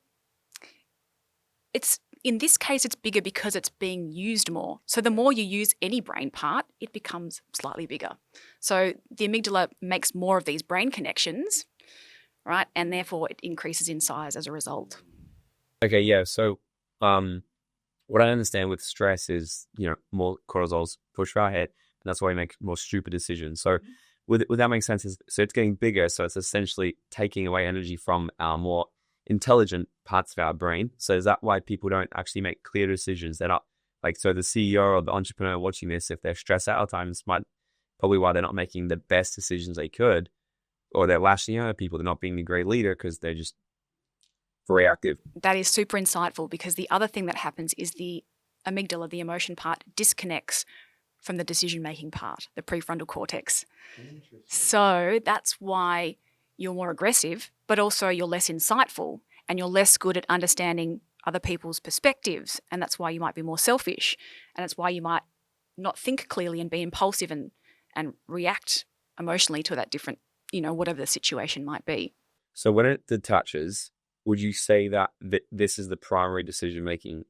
it's in this case, it's bigger because it's being used more. So the more you use any brain part, it becomes slightly bigger. So the amygdala makes more of these brain connections, right? And therefore it increases in size as a result. Okay, yeah. So, what I understand with stress is, more cortisol's pushed through our head, and that's why we make more stupid decisions. So, would that make sense? So it's getting bigger, so it's essentially taking away energy from our more intelligent parts of our brain. So is that why people don't actually make clear decisions? They're not so the CEO or the entrepreneur watching this, if they're stressed out at times, probably why they're not making the best decisions they could, or they're lashing out at people. They're not being a great leader because they're just reactive. That is super insightful, because the other thing that happens is the amygdala, the emotion part, disconnects from the decision-making part, the prefrontal cortex. So that's why you're more aggressive, but also you're less insightful and you're less good at understanding other people's perspectives. And that's why you might be more selfish. And that's why you might not think clearly and be impulsive and react emotionally to that different, whatever the situation might be. So when it detaches, would you say that this is the primary decision-making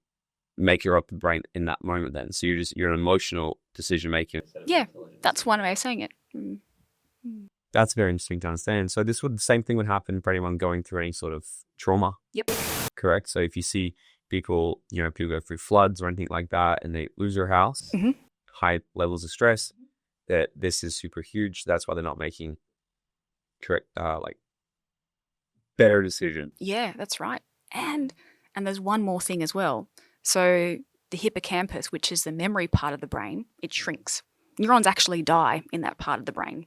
maker of the brain in that moment then? So you're an emotional decision maker. Yeah, that's one way of saying it. Mm. That's very interesting to understand. So the same thing would happen for anyone going through any sort of trauma. Yep. Correct. So if you see people go through floods or anything like that and they lose their house, high levels of stress, that this is super huge. That's why they're not making correct, better decisions. Yeah, that's right. And there's one more thing as well. So the hippocampus, which is the memory part of the brain, it shrinks. Neurons actually die in that part of the brain,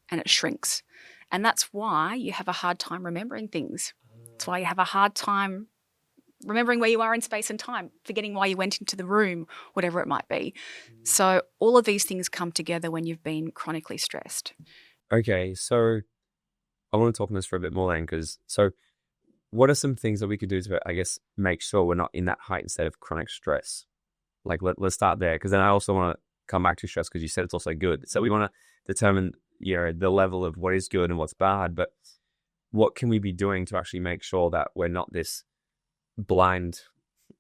and it shrinks. And that's why you have a hard time remembering things. That's why you have a hard time remembering where you are in space and time, forgetting why you went into the room, whatever it might be. So all of these things come together when you've been chronically stressed. Okay, so I want to talk on this for a bit more then, so what are some things that we could do to, I guess, make sure we're not in that heightened state of chronic stress? Let's start there, because then I also want to come back to stress, because you said it's also good. So we want to determine, the level of what is good and what's bad, but what can we be doing to actually make sure that we're not this blind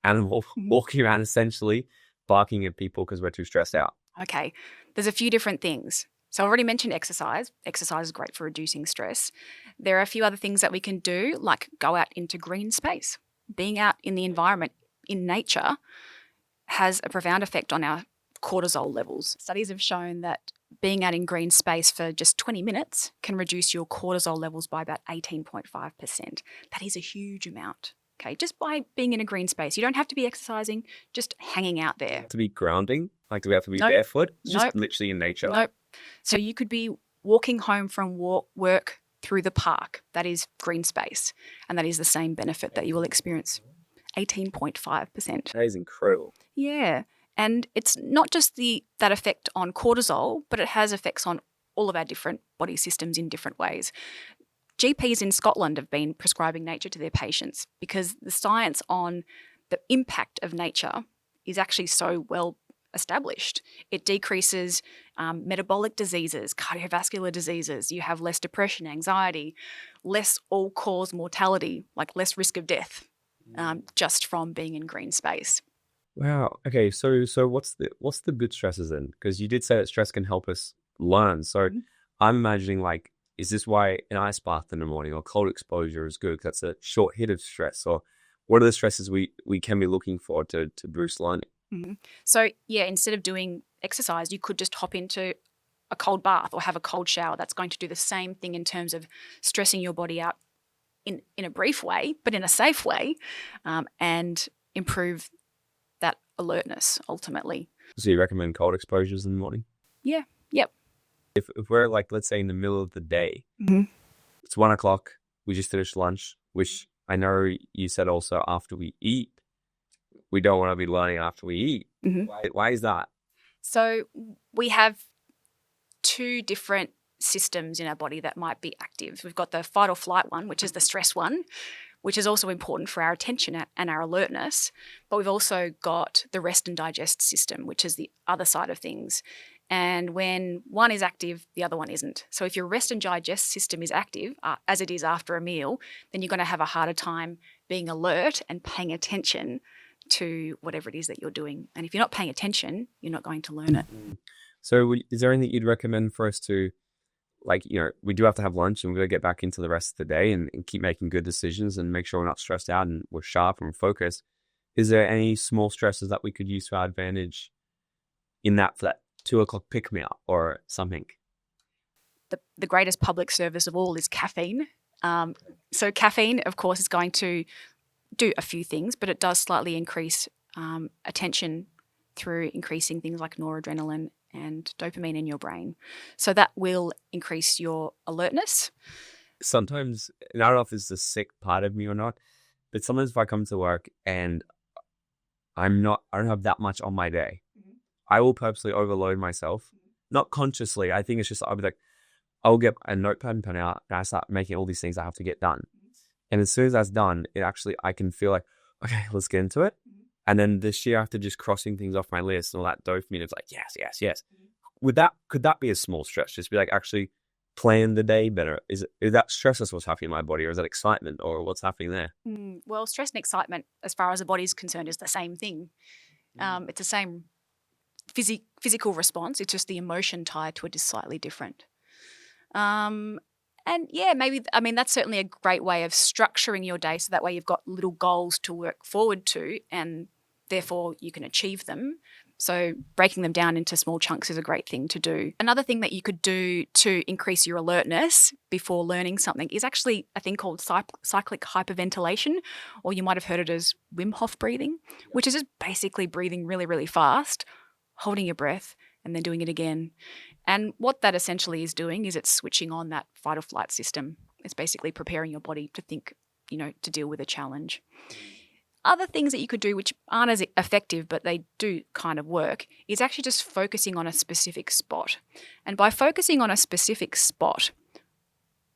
animal walking around essentially barking at people because we're too stressed out? Okay, there's a few different things. So I already mentioned exercise. Exercise is great for reducing stress. There are a few other things that we can do, like go out into green space. Being out in the environment, in nature, has a profound effect on our cortisol levels. Studies have shown that being out in green space for just 20 minutes can reduce your cortisol levels by about 18.5%. That is a huge amount. Okay, just by being in a green space. You don't have to be exercising, just hanging out there. To be grounding? Do we have to be barefoot? It's just literally in nature. Nope. So you could be walking home from work through the park. That is green space. And that is the same benefit that you will experience. 18.5%. That is incredible. Yeah. And it's not just that effect on cortisol, but it has effects on all of our different body systems in different ways. GPs in Scotland have been prescribing nature to their patients because the science on the impact of nature is actually so well established. It decreases metabolic diseases, cardiovascular diseases. You have less depression, anxiety, less all-cause mortality, like less risk of death, just from being in green space. Wow. Okay. So what's the good stresses then? Because you did say that stress can help us learn. So I'm imagining is this why an ice bath in the morning or cold exposure is good? Because that's a short hit of stress. Or what are the stresses we can be looking for to boost learning? So yeah, instead of doing exercise, you could just hop into a cold bath or have a cold shower. That's going to do the same thing in terms of stressing your body out in a brief way, but in a safe way, and improve that alertness ultimately. So you recommend cold exposures in the morning? Yeah. Yep. If we're like, let's say in the middle of the day, it's 1 o'clock, we just finished lunch, which I know you said also after we eat, we don't want to be learning after we eat. Why is that? So we have two different systems in our body that might be active. We've got the fight or flight one, which is the stress one, which is also important for our attention and our alertness. But we've also got the rest and digest system, which is the other side of things. And when one is active, the other one isn't. So if your rest and digest system is active, as it is after a meal, then you're going to have a harder time being alert and paying attention to whatever it is that you're doing. And if you're not paying attention, you're not going to learn it. So is there anything you'd recommend for us to, like, we do have to have lunch and we're going to get back into the rest of the day and keep making good decisions and make sure we're not stressed out and we're sharp and we're focused. Is there any small stresses that we could use to our advantage in that, for that 2 o'clock pick me up or something? The greatest public service of all is caffeine. So caffeine, of course, is going to do a few things, but it does slightly increase attention through increasing things like noradrenaline and dopamine in your brain. So that will increase your alertness. Sometimes, and I don't know if it's the sick part of me or not, but sometimes if I come to work and I don't have that much on my day, I will purposely overload myself, not consciously. I think it's just, I'll get a notepad and pen out and I start making all these things I have to get done. And as soon as that's done, I can feel like, okay, let's get into it. And then this year, after just crossing things off my list and all that dopamine, it's like, yes. Could that be a small stress? Just be like, actually plan the day better. Is that stress is what's happening in my body, or is that excitement, or what's happening there? Well, stress and excitement, as far as the body is concerned, is the same thing. It's the same physical response. It's just the emotion tied to it is slightly different. And yeah, that's certainly a great way of structuring your day, so that way you've got little goals to work forward to and therefore you can achieve them. So breaking them down into small chunks is a great thing to do. Another thing that you could do to increase your alertness before learning something is actually a thing called cyclic hyperventilation, or you might have heard it as Wim Hof breathing, which is just basically breathing really, really fast, holding your breath, and then doing it again. And what that essentially is doing is it's switching on that fight or flight system. It's basically preparing your body to think, to deal with a challenge. Other things that you could do which aren't as effective, but they do kind of work, is actually just focusing on a specific spot. And by focusing on a specific spot,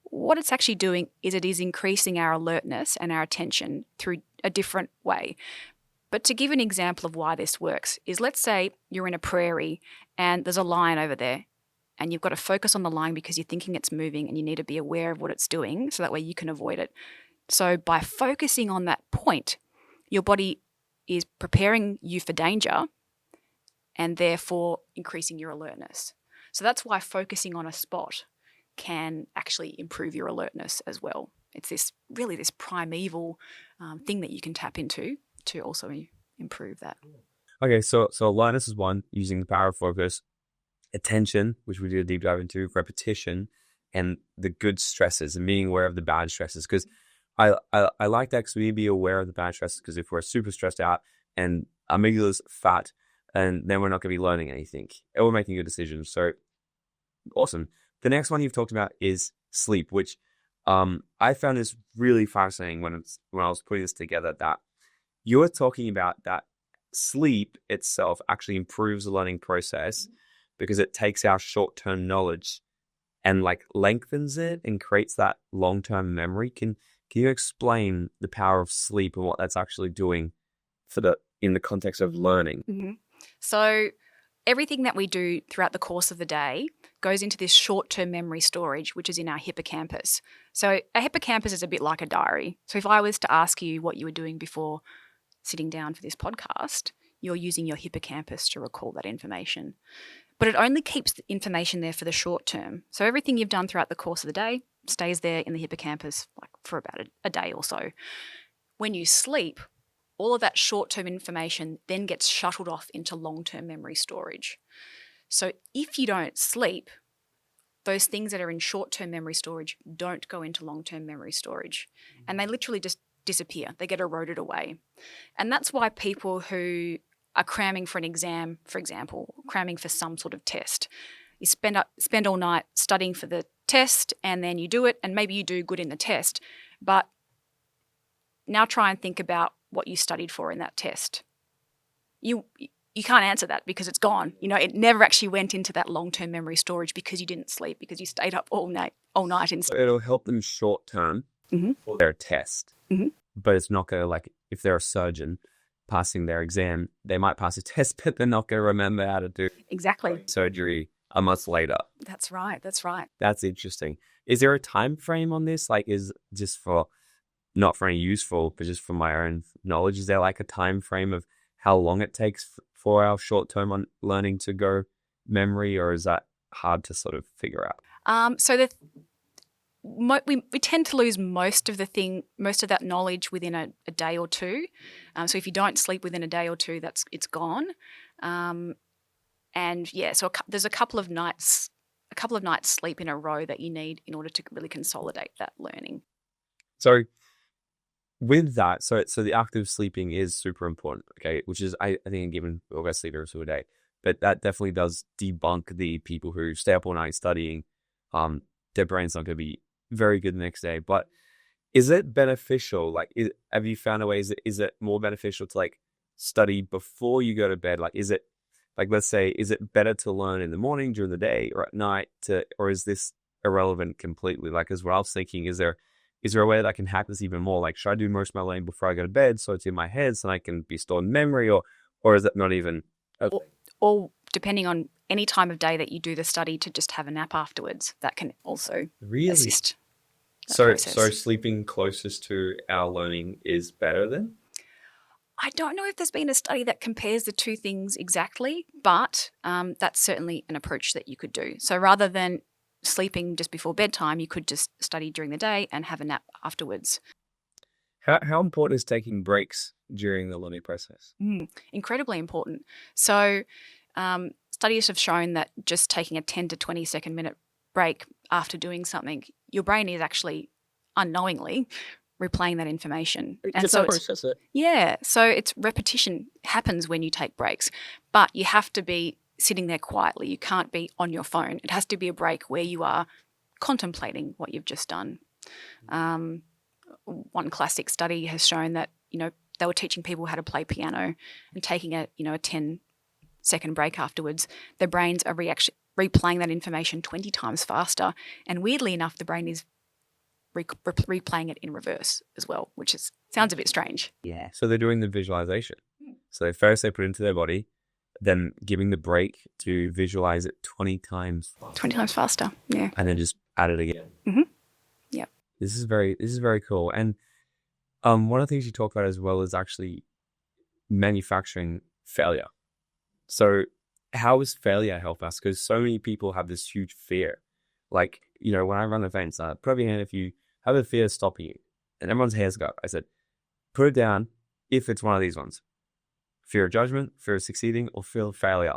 what it's actually doing is it is increasing our alertness and our attention through a different way. But to give an example of why this works is, let's say you're in a prairie and there's a lion over there, and you've got to focus on the lion because you're thinking it's moving and you need to be aware of what it's doing so that way you can avoid it. So by focusing on that point, your body is preparing you for danger and therefore increasing your alertness. So that's why focusing on a spot can actually improve your alertness as well. It's this primeval thing that you can tap into to also improve that. Okay, so alertness is one, using the power of focus. Attention, which we did a deep dive into, repetition, and the good stresses and being aware of the bad stresses. Because I like that, because we need to be aware of the bad stresses, because if we're super stressed out and amygdala's fat, and then we're not going to be learning anything. And we're making good decisions. So awesome. The next one you've talked about is sleep, which I found this really fascinating when I was putting this together, that you're talking about that sleep itself actually improves the learning process because it takes our short-term knowledge and lengthens it and creates that long-term memory. Can you explain the power of sleep and what that's actually doing in the context of learning? Mm-hmm. So everything that we do throughout the course of the day goes into this short-term memory storage, which is in our hippocampus. So a hippocampus is a bit like a diary. So if I was to ask you what you were doing before sitting down for this podcast, you're using your hippocampus to recall that information. But it only keeps the information there for the short term. So everything you've done throughout the course of the day stays there in the hippocampus for about a day or so. when you sleep, all of that short-term information then gets shuttled off into long-term memory storage. So if you don't sleep, those things that are in short-term memory storage don't go into long-term memory storage. And they literally just disappear. They get eroded away. And that's why people who are cramming for an exam, for example, cramming for some sort of test, you spend all night studying for the test, and then you do it, and maybe you do good in the test. But now try and think about what you studied for in that test. You can't answer that because it's gone. It never actually went into that long-term memory storage because you didn't sleep, because you stayed up all night and So it'll help them short term for their test, but it's not going to, like, if they're a surgeon passing their exam, they might pass a test, but they're not going to remember how to do Exactly. surgery a month later. That's right. That's interesting. Is there a time frame on this? Like, is just for, not for any useful, but just for my own knowledge, is there like a time frame of how long it takes for our short-term on learning to go memory, or is that hard to sort of figure out? So we tend to lose most of that knowledge within a day or two. So if you don't sleep within a day or two, it's gone. And yeah, so there's a couple of nights sleep in a row that you need in order to really consolidate that learning. So with that, so the active sleeping is super important, okay? Which is, I think, given we'll go sleep every single day, but that definitely does debunk the people who stay up all night studying. Their brain's not going to be very good the next day. But is it beneficial? Like, have you found a way? Is it more beneficial to like study before you go to bed? Like, is it like, let's say, is it better to learn in the morning, during the day, or at night? Or is this irrelevant completely? Like, as what I was thinking, is there a way that I can hack this even more? Like, should I do most of my learning before I go to bed so it's in my head so I can be stored in memory, or is it not even? Okay. Or depending on any time of day that you do the study, to just have a nap afterwards, that can also assist. So sleeping closest to our learning is better then? I don't know if there's been a study that compares the two things exactly, but that's certainly an approach that you could do. So rather than sleeping just before bedtime, you could just study during the day and have a nap afterwards. How important is taking breaks during the learning process? Incredibly important. So studies have shown that just taking a 10 to 20 second minute break after doing something, your brain is actually unknowingly replaying that information. And so process it. Yeah. So it's repetition happens when you take breaks, but you have to be sitting there quietly. You can't be on your phone. It has to be a break where you are contemplating what you've just done. One classic study has shown that, they were teaching people how to play piano, and taking a 10-second break afterwards, their brains are replaying that information 20 times faster. And weirdly enough, the brain is replaying it in reverse as well, which sounds a bit strange. Yeah. So they're doing the visualization. So first they put it into their body, then giving the break to visualize it 20 times. 20 times faster, yeah. And then just add it again. Mm-hmm. Yeah. This is very cool. And one of the things you talk about as well is actually manufacturing failure. So how does failure help us? Because so many people have this huge fear. Like, when I run events, put up your hand if you have a fear stopping you. And everyone's hands go up. I said, put it down if it's one of these ones. Fear of judgment, fear of succeeding, or fear of failure.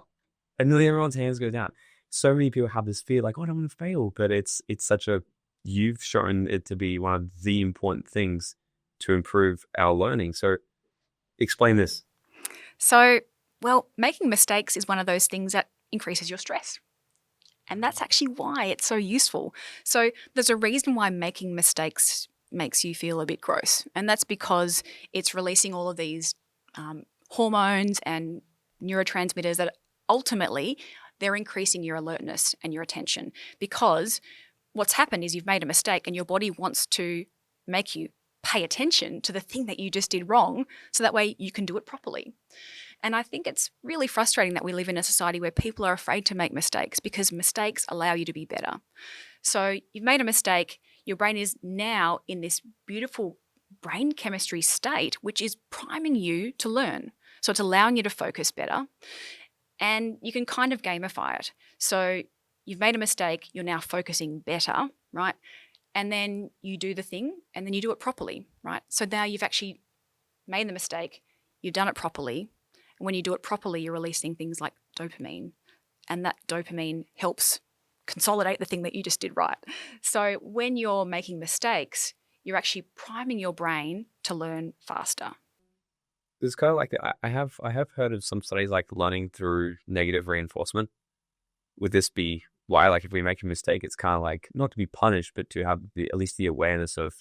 And nearly everyone's hands go down. So many people have this fear, like, I don't want to fail. But it's you've shown it to be one of the important things to improve our learning. So explain this. So, well, making mistakes is one of those things that increases your stress. And that's actually why it's so useful. So there's a reason why making mistakes makes you feel a bit gross. And that's because it's releasing all of these hormones and neurotransmitters that ultimately they're increasing your alertness and your attention. Because what's happened is you've made a mistake and your body wants to make you pay attention to the thing that you just did wrong so that way you can do it properly. And I think it's really frustrating that we live in a society where people are afraid to make mistakes because mistakes allow you to be better. So you've made a mistake, your brain is now in this beautiful brain chemistry state, which is priming you to learn. So it's allowing you to focus better and you can kind of gamify it. So you've made a mistake, you're now focusing better, right? And then you do the thing and then you do it properly, right? So now you've actually made the mistake, you've done it properly. And when you do it properly, you're releasing things like dopamine. And that dopamine helps consolidate the thing that you just did right. So when you're making mistakes, you're actually priming your brain to learn faster. It's kind of like I have heard of some studies like learning through negative reinforcement. Would this be why, like, if we make a mistake, it's kind of like not to be punished, but to have at least the awareness of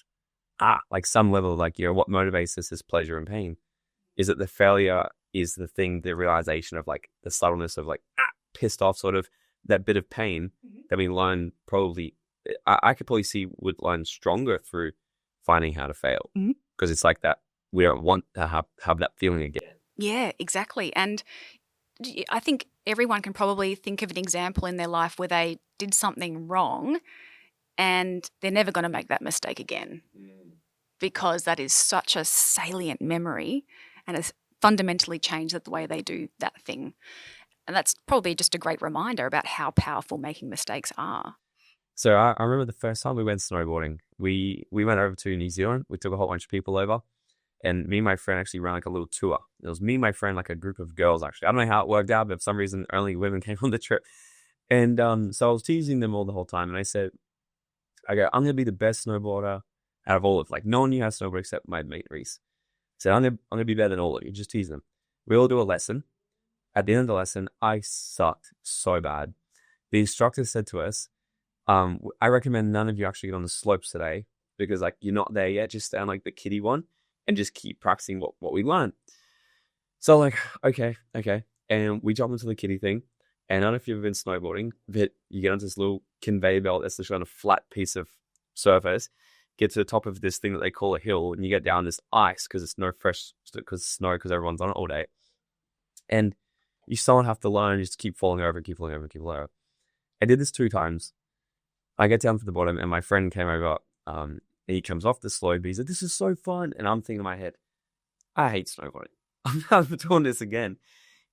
like some level of like, what motivates us is pleasure and pain. Is it the failure is the thing, the realization of like the subtleness of like pissed off, sort of that bit of pain that we learn probably, I could probably see would learn stronger through finding how to fail, because it's like that we don't want to have that feeling again. Yeah, exactly. And I think everyone can probably think of an example in their life where they did something wrong and they're never going to make that mistake again, because that is such a salient memory and has fundamentally changed the way they do that thing. And that's probably just a great reminder about how powerful making mistakes are. So I remember the first time we went snowboarding, we went over to New Zealand. We took a whole bunch of people over, and me and my friend actually ran like a little tour. It was me and my friend, like a group of girls, actually. I don't know how it worked out, but for some reason, only women came on the trip. And so I was teasing them all the whole time. And I said, I'm going to be the best snowboarder out of all of, like, no one knew how to snowboard except my mate Reese. I said, I'm going to be better than all of you. Just tease them. We all do a lesson. At the end of the lesson, I sucked so bad. The instructor said to us, I recommend none of you actually get on the slopes today, because like you're not there yet. Just stay on like the kiddie one and just keep practicing what we learned. So like, okay. And we jump into the kiddie thing. And I don't know if you've been snowboarding, but you get onto this little conveyor belt that's just on a flat piece of surface, get to the top of this thing that they call a hill, and you get down this ice because it's no fresh, because everyone's on it all day. And you still have to learn, just keep falling over. I did this 2 times. I get down to the bottom, and my friend came over. He comes off the slope. He's like, "This is so fun," and I'm thinking in my head, "I hate snowboarding. I'm never doing this again."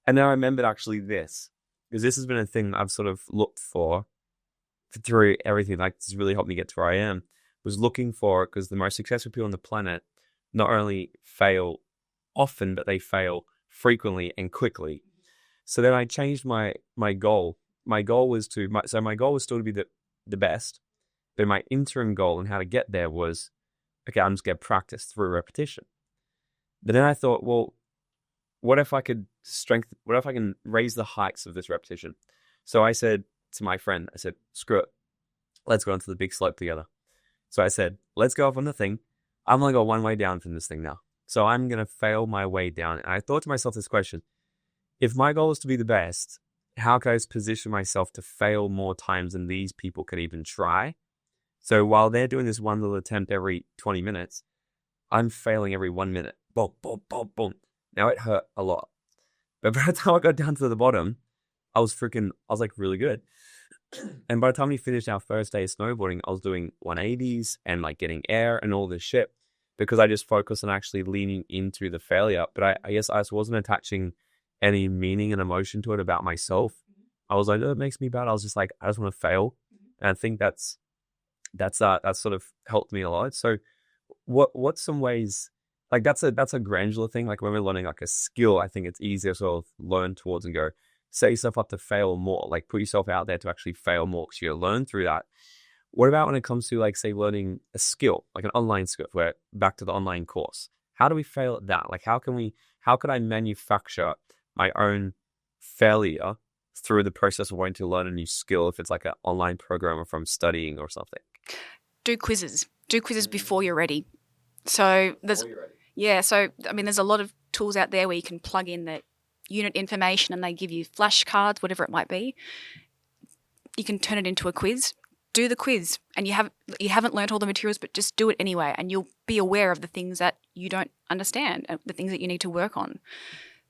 And then I remembered actually this, because this has been a thing I've sort of looked for through everything. Like, this really helped me get to where I am. Was looking for, because the most successful people on the planet not only fail often, but they fail frequently and quickly. So then I changed my goal. My goal was still to be the best, but my interim goal and how to get there was, okay, I'm just going to practice through repetition. But then I thought, well, what if I can raise the heights of this repetition? So I said to my friend, I said, screw it. Let's go onto the big slope together. So I said, let's go up on the thing. I'm going to go one way down from this thing now. So I'm going to fail my way down. And I thought to myself this question: if my goal is to be the best, how can I position myself to fail more times than these people could even try? So while they're doing this one little attempt every 20 minutes, I'm failing every 1 minute. Boom, boom, boom, boom. Now it hurt a lot. But by the time I got down to the bottom, I was like really good. And by the time we finished our first day of snowboarding, I was doing 180s and like getting air and all this shit, because I just focused on actually leaning into the failure. But I guess I just wasn't attaching any meaning and emotion to it about myself. I was like, oh, it makes me bad. I was just like, I just want to fail. And I think that's sort of helped me a lot. So what's some ways, like that's a granular thing. Like when we're learning like a skill, I think it's easier to sort of learn towards and go, set yourself up to fail more, like put yourself out there to actually fail more, because you learn through that. What about when it comes to, like, say, learning a skill, like an online skill, where back to the online course? How do we fail at that? Like, how could I manufacture my own failure through the process of wanting to learn a new skill, if it's like an online program or from studying or something? Do quizzes before you're ready. So there's a lot of tools out there where you can plug in the unit information and they give you flashcards, whatever it might be. You can turn it into a quiz. Do the quiz, and you haven't learned all the materials, but just do it anyway, and you'll be aware of the things that you don't understand, and the things that you need to work on.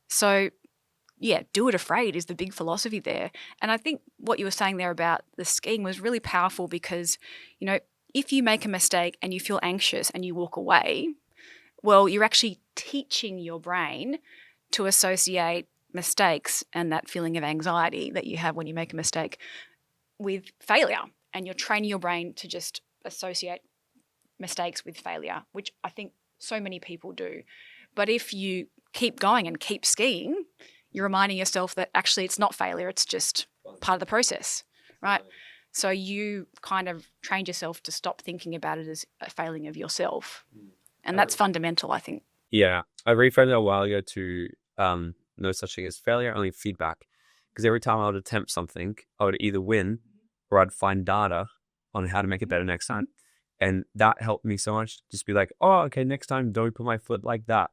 So, yeah, do it afraid is the big philosophy there. And I think what you were saying there about the skiing was really powerful, because, if you make a mistake and you feel anxious and you walk away, well, you're actually teaching your brain to associate mistakes and that feeling of anxiety that you have when you make a mistake with failure. And you're training your brain to just associate mistakes with failure, which I think so many people do. But if you keep going and keep skiing, you're reminding yourself that actually it's not failure, it's just part of the process, right? So you kind of trained yourself to stop thinking about it as a failing of yourself. And that's fundamental, I think. Yeah. I reframed it a while ago to no such thing as failure, only feedback. Because every time I would attempt something, I would either win or I'd find data on how to make it better next time. And that helped me so much. Just be like, oh, okay, next time don't put my foot like that.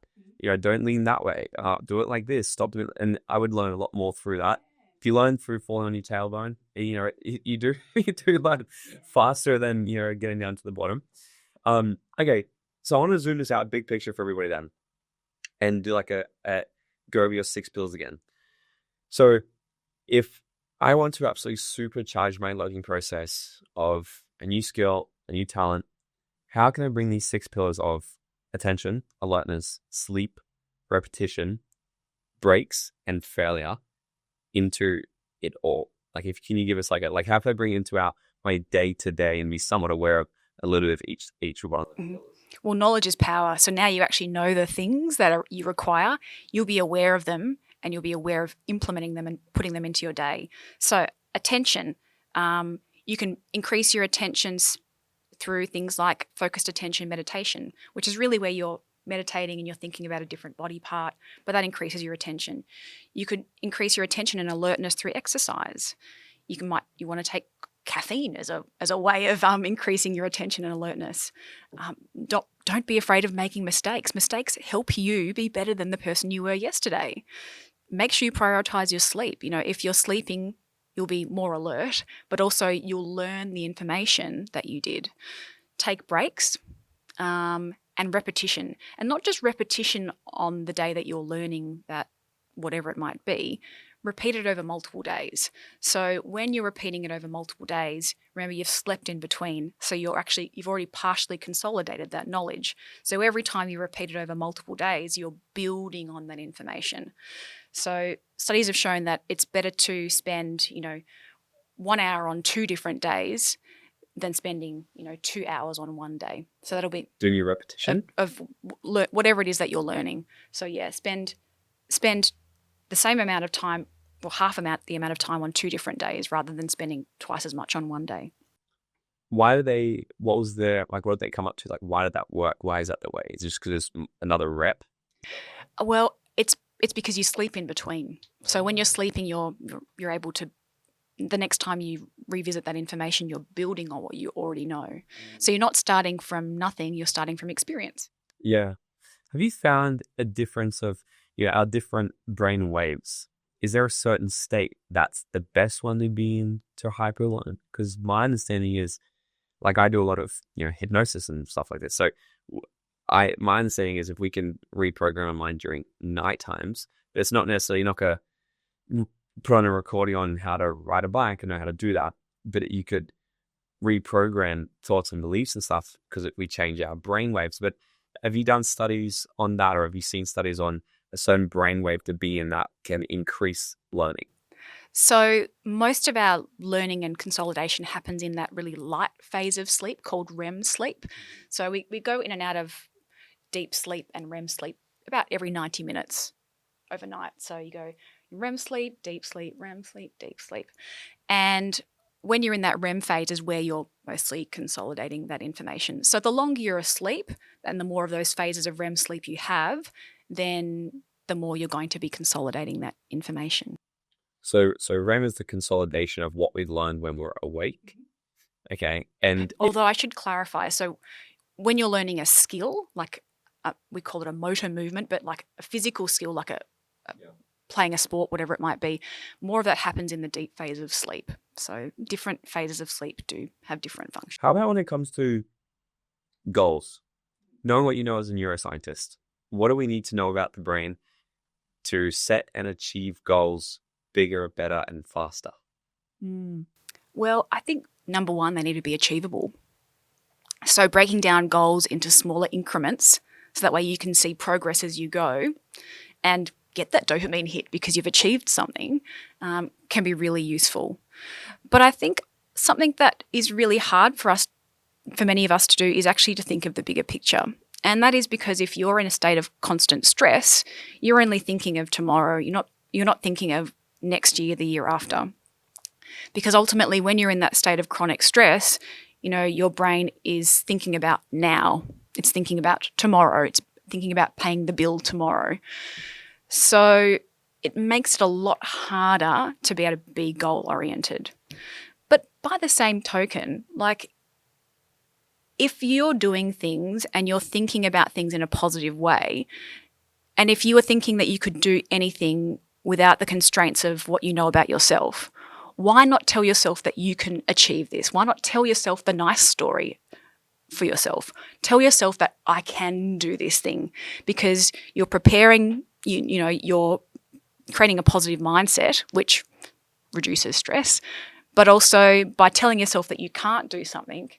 Don't lean that way. Do it like this. Stop doing it. And I would learn a lot more through that. If you learn through falling on your tailbone, you do learn faster than getting down to the bottom. Okay, so I want to zoom this out, big picture for everybody then, and do like a go over your 6 pillars again. So if I want to absolutely supercharge my learning process of a new skill, a new talent, how can I bring these 6 pillars of attention, alertness, sleep, repetition, breaks, and failure into it all? Like, can you give us like how can I bring it into my day to day and be somewhat aware of a little bit of each one of them? Well, knowledge is power. So now you actually know the things that you require. You'll be aware of them and you'll be aware of implementing them and putting them into your day. So attention, you can increase your attentions through things like focused attention meditation, which is really where you're meditating and you're thinking about a different body part, but that increases your attention. You could increase your attention and alertness through exercise. You want to take caffeine as a way of increasing your attention and alertness. Don't be afraid of making mistakes. Mistakes help you be better than the person you were yesterday. Make sure you prioritize your sleep. If you're sleeping, you'll be more alert, but also you'll learn the information that you did. Take breaks and repetition, and not just repetition on the day that you're learning that whatever it might be. Repeat it over multiple days. So when you're repeating it over multiple days, remember you've slept in between. So you've already partially consolidated that knowledge. So every time you repeat it over multiple days, you're building on that information. So studies have shown that it's better to spend, 1 hour on 2 different days than spending, 2 hours on one day. So that'll be doing your repetition of whatever it is that you're learning. So yeah, spend the same amount of time, or the amount of time on 2 different days rather than spending twice as much on one day. What did they come up to? Like, why did that work? Why is that the way? Is it just because it's another rep? Well, it's because you sleep in between. So when you're sleeping, you're able to, the next time you revisit that information, you're building on what you already know. So you're not starting from nothing, you're starting from experience. Yeah. Have you found a difference of our different brain waves? Is there a certain state that's the best one to be in to hyperlearn? Because my understanding is, like, I do a lot of hypnosis and stuff like this. So my understanding is if we can reprogram our mind during night times, but it's not necessarily, you're not going to put on a recording on how to ride a bike and know how to do that, but you could reprogram thoughts and beliefs and stuff because we change our brain waves. But have you done studies on that, or have you seen studies on a certain brainwave to be in that can increase learning? So most of our learning and consolidation happens in that really light phase of sleep called REM sleep. So we go in and out of deep sleep and REM sleep about every 90 minutes overnight. So you go REM sleep, deep sleep, REM sleep, deep sleep. And when you're in that REM phase is where you're mostly consolidating that information. So the longer you're asleep and the more of those phases of REM sleep you have, then the more you're going to be consolidating that information. So REM is the consolidation of what we learned when we're awake. Okay. And although I should clarify, so when you're learning a skill, like we call it a motor movement, but like a physical skill, like playing a sport, whatever it might be, more of that happens in the deep phase of sleep. So different phases of sleep do have different functions. How about when it comes to goals? Knowing what you know as a neuroscientist, what do we need to know about the brain to set and achieve goals bigger, better, and faster? Well, I think number one, they need to be achievable. So breaking down goals into smaller increments so that way you can see progress as you go and get that dopamine hit because you've achieved something can be really useful. But I think something that is really hard for many of us to do is actually to think of the bigger picture. And that is because if you're in a state of constant stress, you're only thinking of tomorrow. You're not thinking of next year, the year after. Because ultimately, when you're in that state of chronic stress, your brain is thinking about now. It's thinking about tomorrow. It's thinking about paying the bill tomorrow. So it makes it a lot harder to be able to be goal-oriented. But by the same token, like, if you're doing things and you're thinking about things in a positive way, and if you were thinking that you could do anything without the constraints of what you know about yourself, why not tell yourself that you can achieve this? Why not tell yourself the nice story for yourself? Tell yourself that I can do this thing, because you're preparing, you're creating a positive mindset, which reduces stress. But also by telling yourself that you can't do something,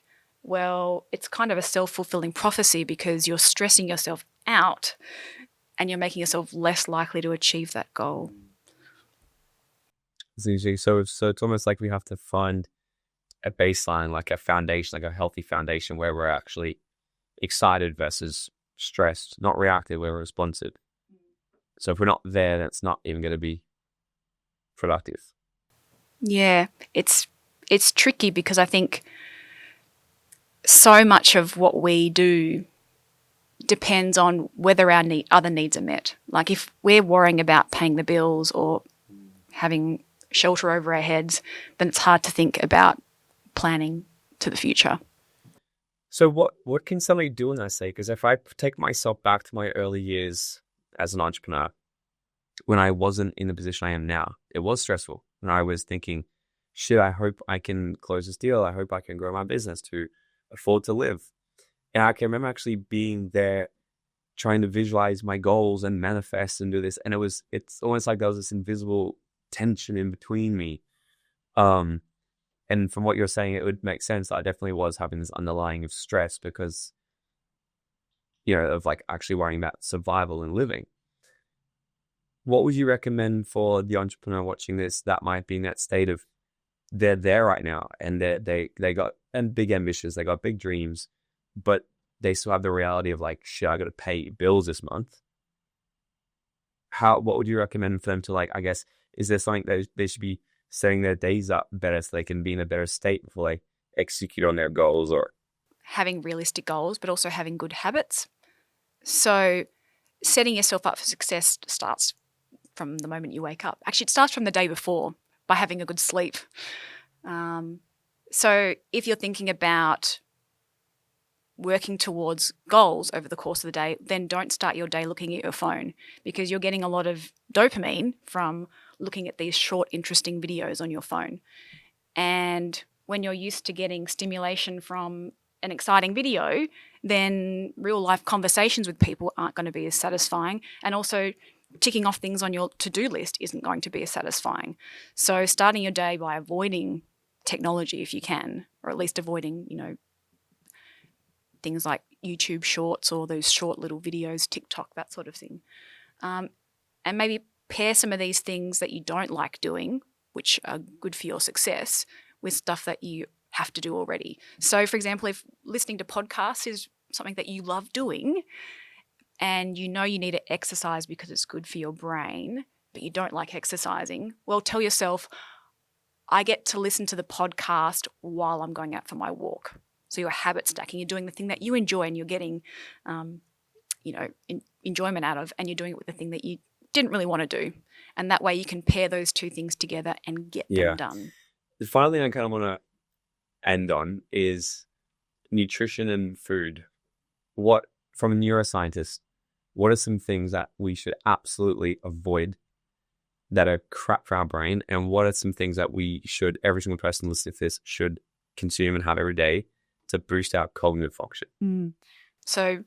well, it's kind of a self-fulfilling prophecy, because you're stressing yourself out and you're making yourself less likely to achieve that goal. So it's almost like we have to find a baseline, like a foundation, like a healthy foundation where we're actually excited versus stressed, not reactive, we're responsive. So if we're not there, that's not even going to be productive. Yeah, it's tricky, because I think so much of what we do depends on whether our other needs are met. Like, if we're worrying about paying the bills or having shelter over our heads, then it's hard to think about planning to the future. So what can somebody do in that state? Because if I take myself back to my early years as an entrepreneur, when I wasn't in the position I am now, it was stressful. And I was thinking, shit, I hope I can close this deal. I hope I can grow my business to afford to live. And I can remember actually being there trying to visualize my goals and manifest and do this. And it's almost like there was this invisible tension in between me. And from what you're saying, it would make sense that I definitely was having this underlying of stress because, of like actually worrying about survival and living. What would you recommend for the entrepreneur watching this that might be in that state of they're there right now and they got and big ambitions, they got big dreams, but they still have the reality of like, shit, I got to pay bills this month. What would you recommend for them to, like, I guess, is there something that they should be setting their days up better so they can be in a better state before they execute on their goals? Or having realistic goals, but also having good habits. So setting yourself up for success starts from the moment you wake up. Actually, it starts from the day before by having a good sleep. So if you're thinking about working towards goals over the course of the day, then don't start your day looking at your phone, because you're getting a lot of dopamine from looking at these short, interesting videos on your phone. And when you're used to getting stimulation from an exciting video, then real life conversations with people aren't going to be as satisfying. And also ticking off things on your to-do list isn't going to be as satisfying. So starting your day by avoiding technology if you can, or at least avoiding, things like YouTube shorts or those short little videos, TikTok, that sort of thing. And maybe pair some of these things that you don't like doing, which are good for your success, with stuff that you have to do already. So, for example, if listening to podcasts is something that you love doing and you know you need to exercise because it's good for your brain, but you don't like exercising, well, tell yourself, I get to listen to the podcast while I'm going out for my walk. So you're habit stacking. You're doing the thing that you enjoy and you're getting, enjoyment out of, and you're doing it with the thing that you didn't really want to do. And that way you can pair those two things together and get them done. The final thing I kind of want to end on is nutrition and food. From a neuroscientist, what are some things that we should absolutely avoid that are crap for our brain? And what are some things that every single person listening to this should consume and have every day to boost our cognitive function? So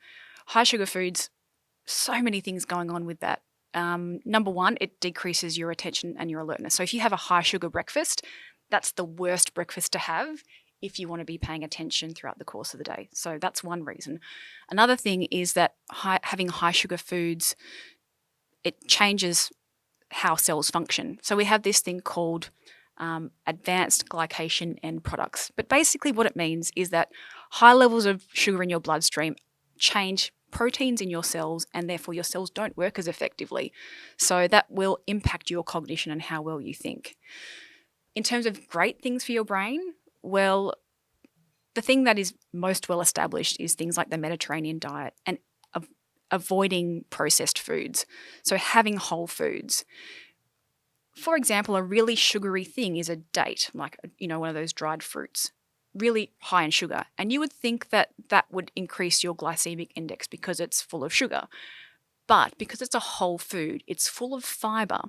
high sugar foods, so many things going on with that. Number one, it decreases your attention and your alertness. So if you have a high sugar breakfast, that's the worst breakfast to have if you want to be paying attention throughout the course of the day. So that's one reason. Another thing is that having high sugar foods, it changes how cells function. So we have this thing called advanced glycation end products. But basically what it means is that high levels of sugar in your bloodstream change proteins in your cells, and therefore your cells don't work as effectively. So that will impact your cognition and how well you think. In terms of great things for your brain, well, the thing that is most well established is things like the Mediterranean diet and avoiding processed foods. So having whole foods. For example, a really sugary thing is a date, like, one of those dried fruits, really high in sugar. And you would think that that would increase your glycemic index because it's full of sugar. But because it's a whole food, it's full of fiber.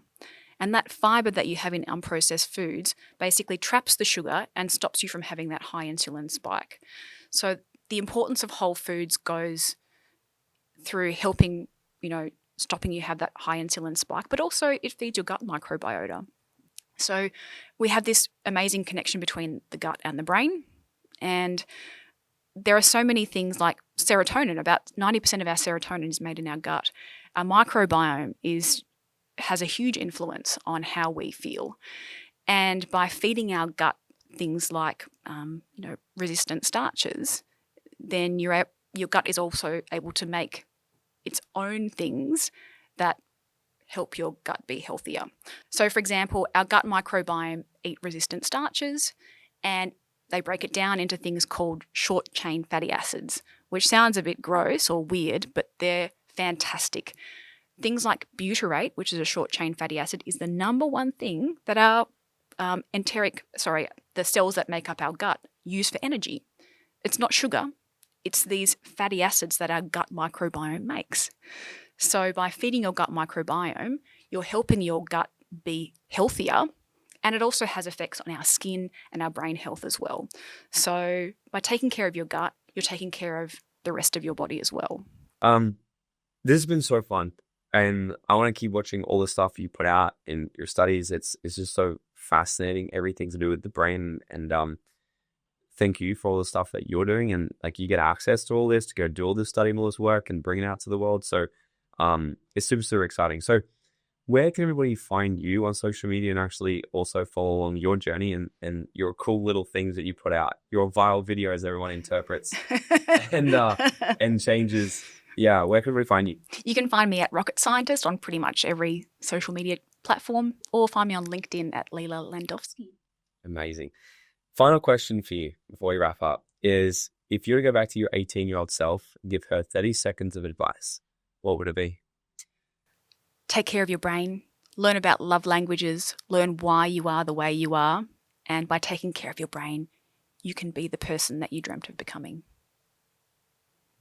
And that fiber that you have in unprocessed foods basically traps the sugar and stops you from having that high insulin spike. So the importance of whole foods goes through helping, stopping you have that high insulin spike, but also it feeds your gut microbiota. So we have this amazing connection between the gut and the brain. And there are so many things like serotonin. About 90% of our serotonin is made in our gut. Our microbiome has a huge influence on how we feel. And by feeding our gut things like, resistant starches, then your gut is also able to make its own things that help your gut be healthier. So, for example, our gut microbiome eat resistant starches, and they break it down into things called short-chain fatty acids, which sounds a bit gross or weird, but they're fantastic. Things like butyrate, which is a short-chain fatty acid, is the number one thing that our the cells that make up our gut use for energy. It's not sugar. It's these fatty acids that our gut microbiome makes. So by feeding your gut microbiome, you're helping your gut be healthier, and it also has effects on our skin and our brain health as well. So by taking care of your gut, you're taking care of the rest of your body as well. This has been so fun, and I want to keep watching all the stuff you put out in your studies. It's just so fascinating, everything to do with the brain, and thank you for all the stuff that you're doing, and like you get access to all this to go do all this study and all this work and bring it out to the world. So it's super, super exciting. So where can everybody find you on social media and actually also follow along your journey and your cool little things that you put out, your viral videos everyone interprets and changes? Yeah, where can we find you? You can find me at Rocket Scientist on pretty much every social media platform, or find me on LinkedIn at Lila Landowski. Amazing. Final question for you before we wrap up is, if you were to go back to your 18-year-old self and give her 30 seconds of advice, what would it be? Take care of your brain, learn about love languages, learn why you are the way you are, and by taking care of your brain, you can be the person that you dreamt of becoming.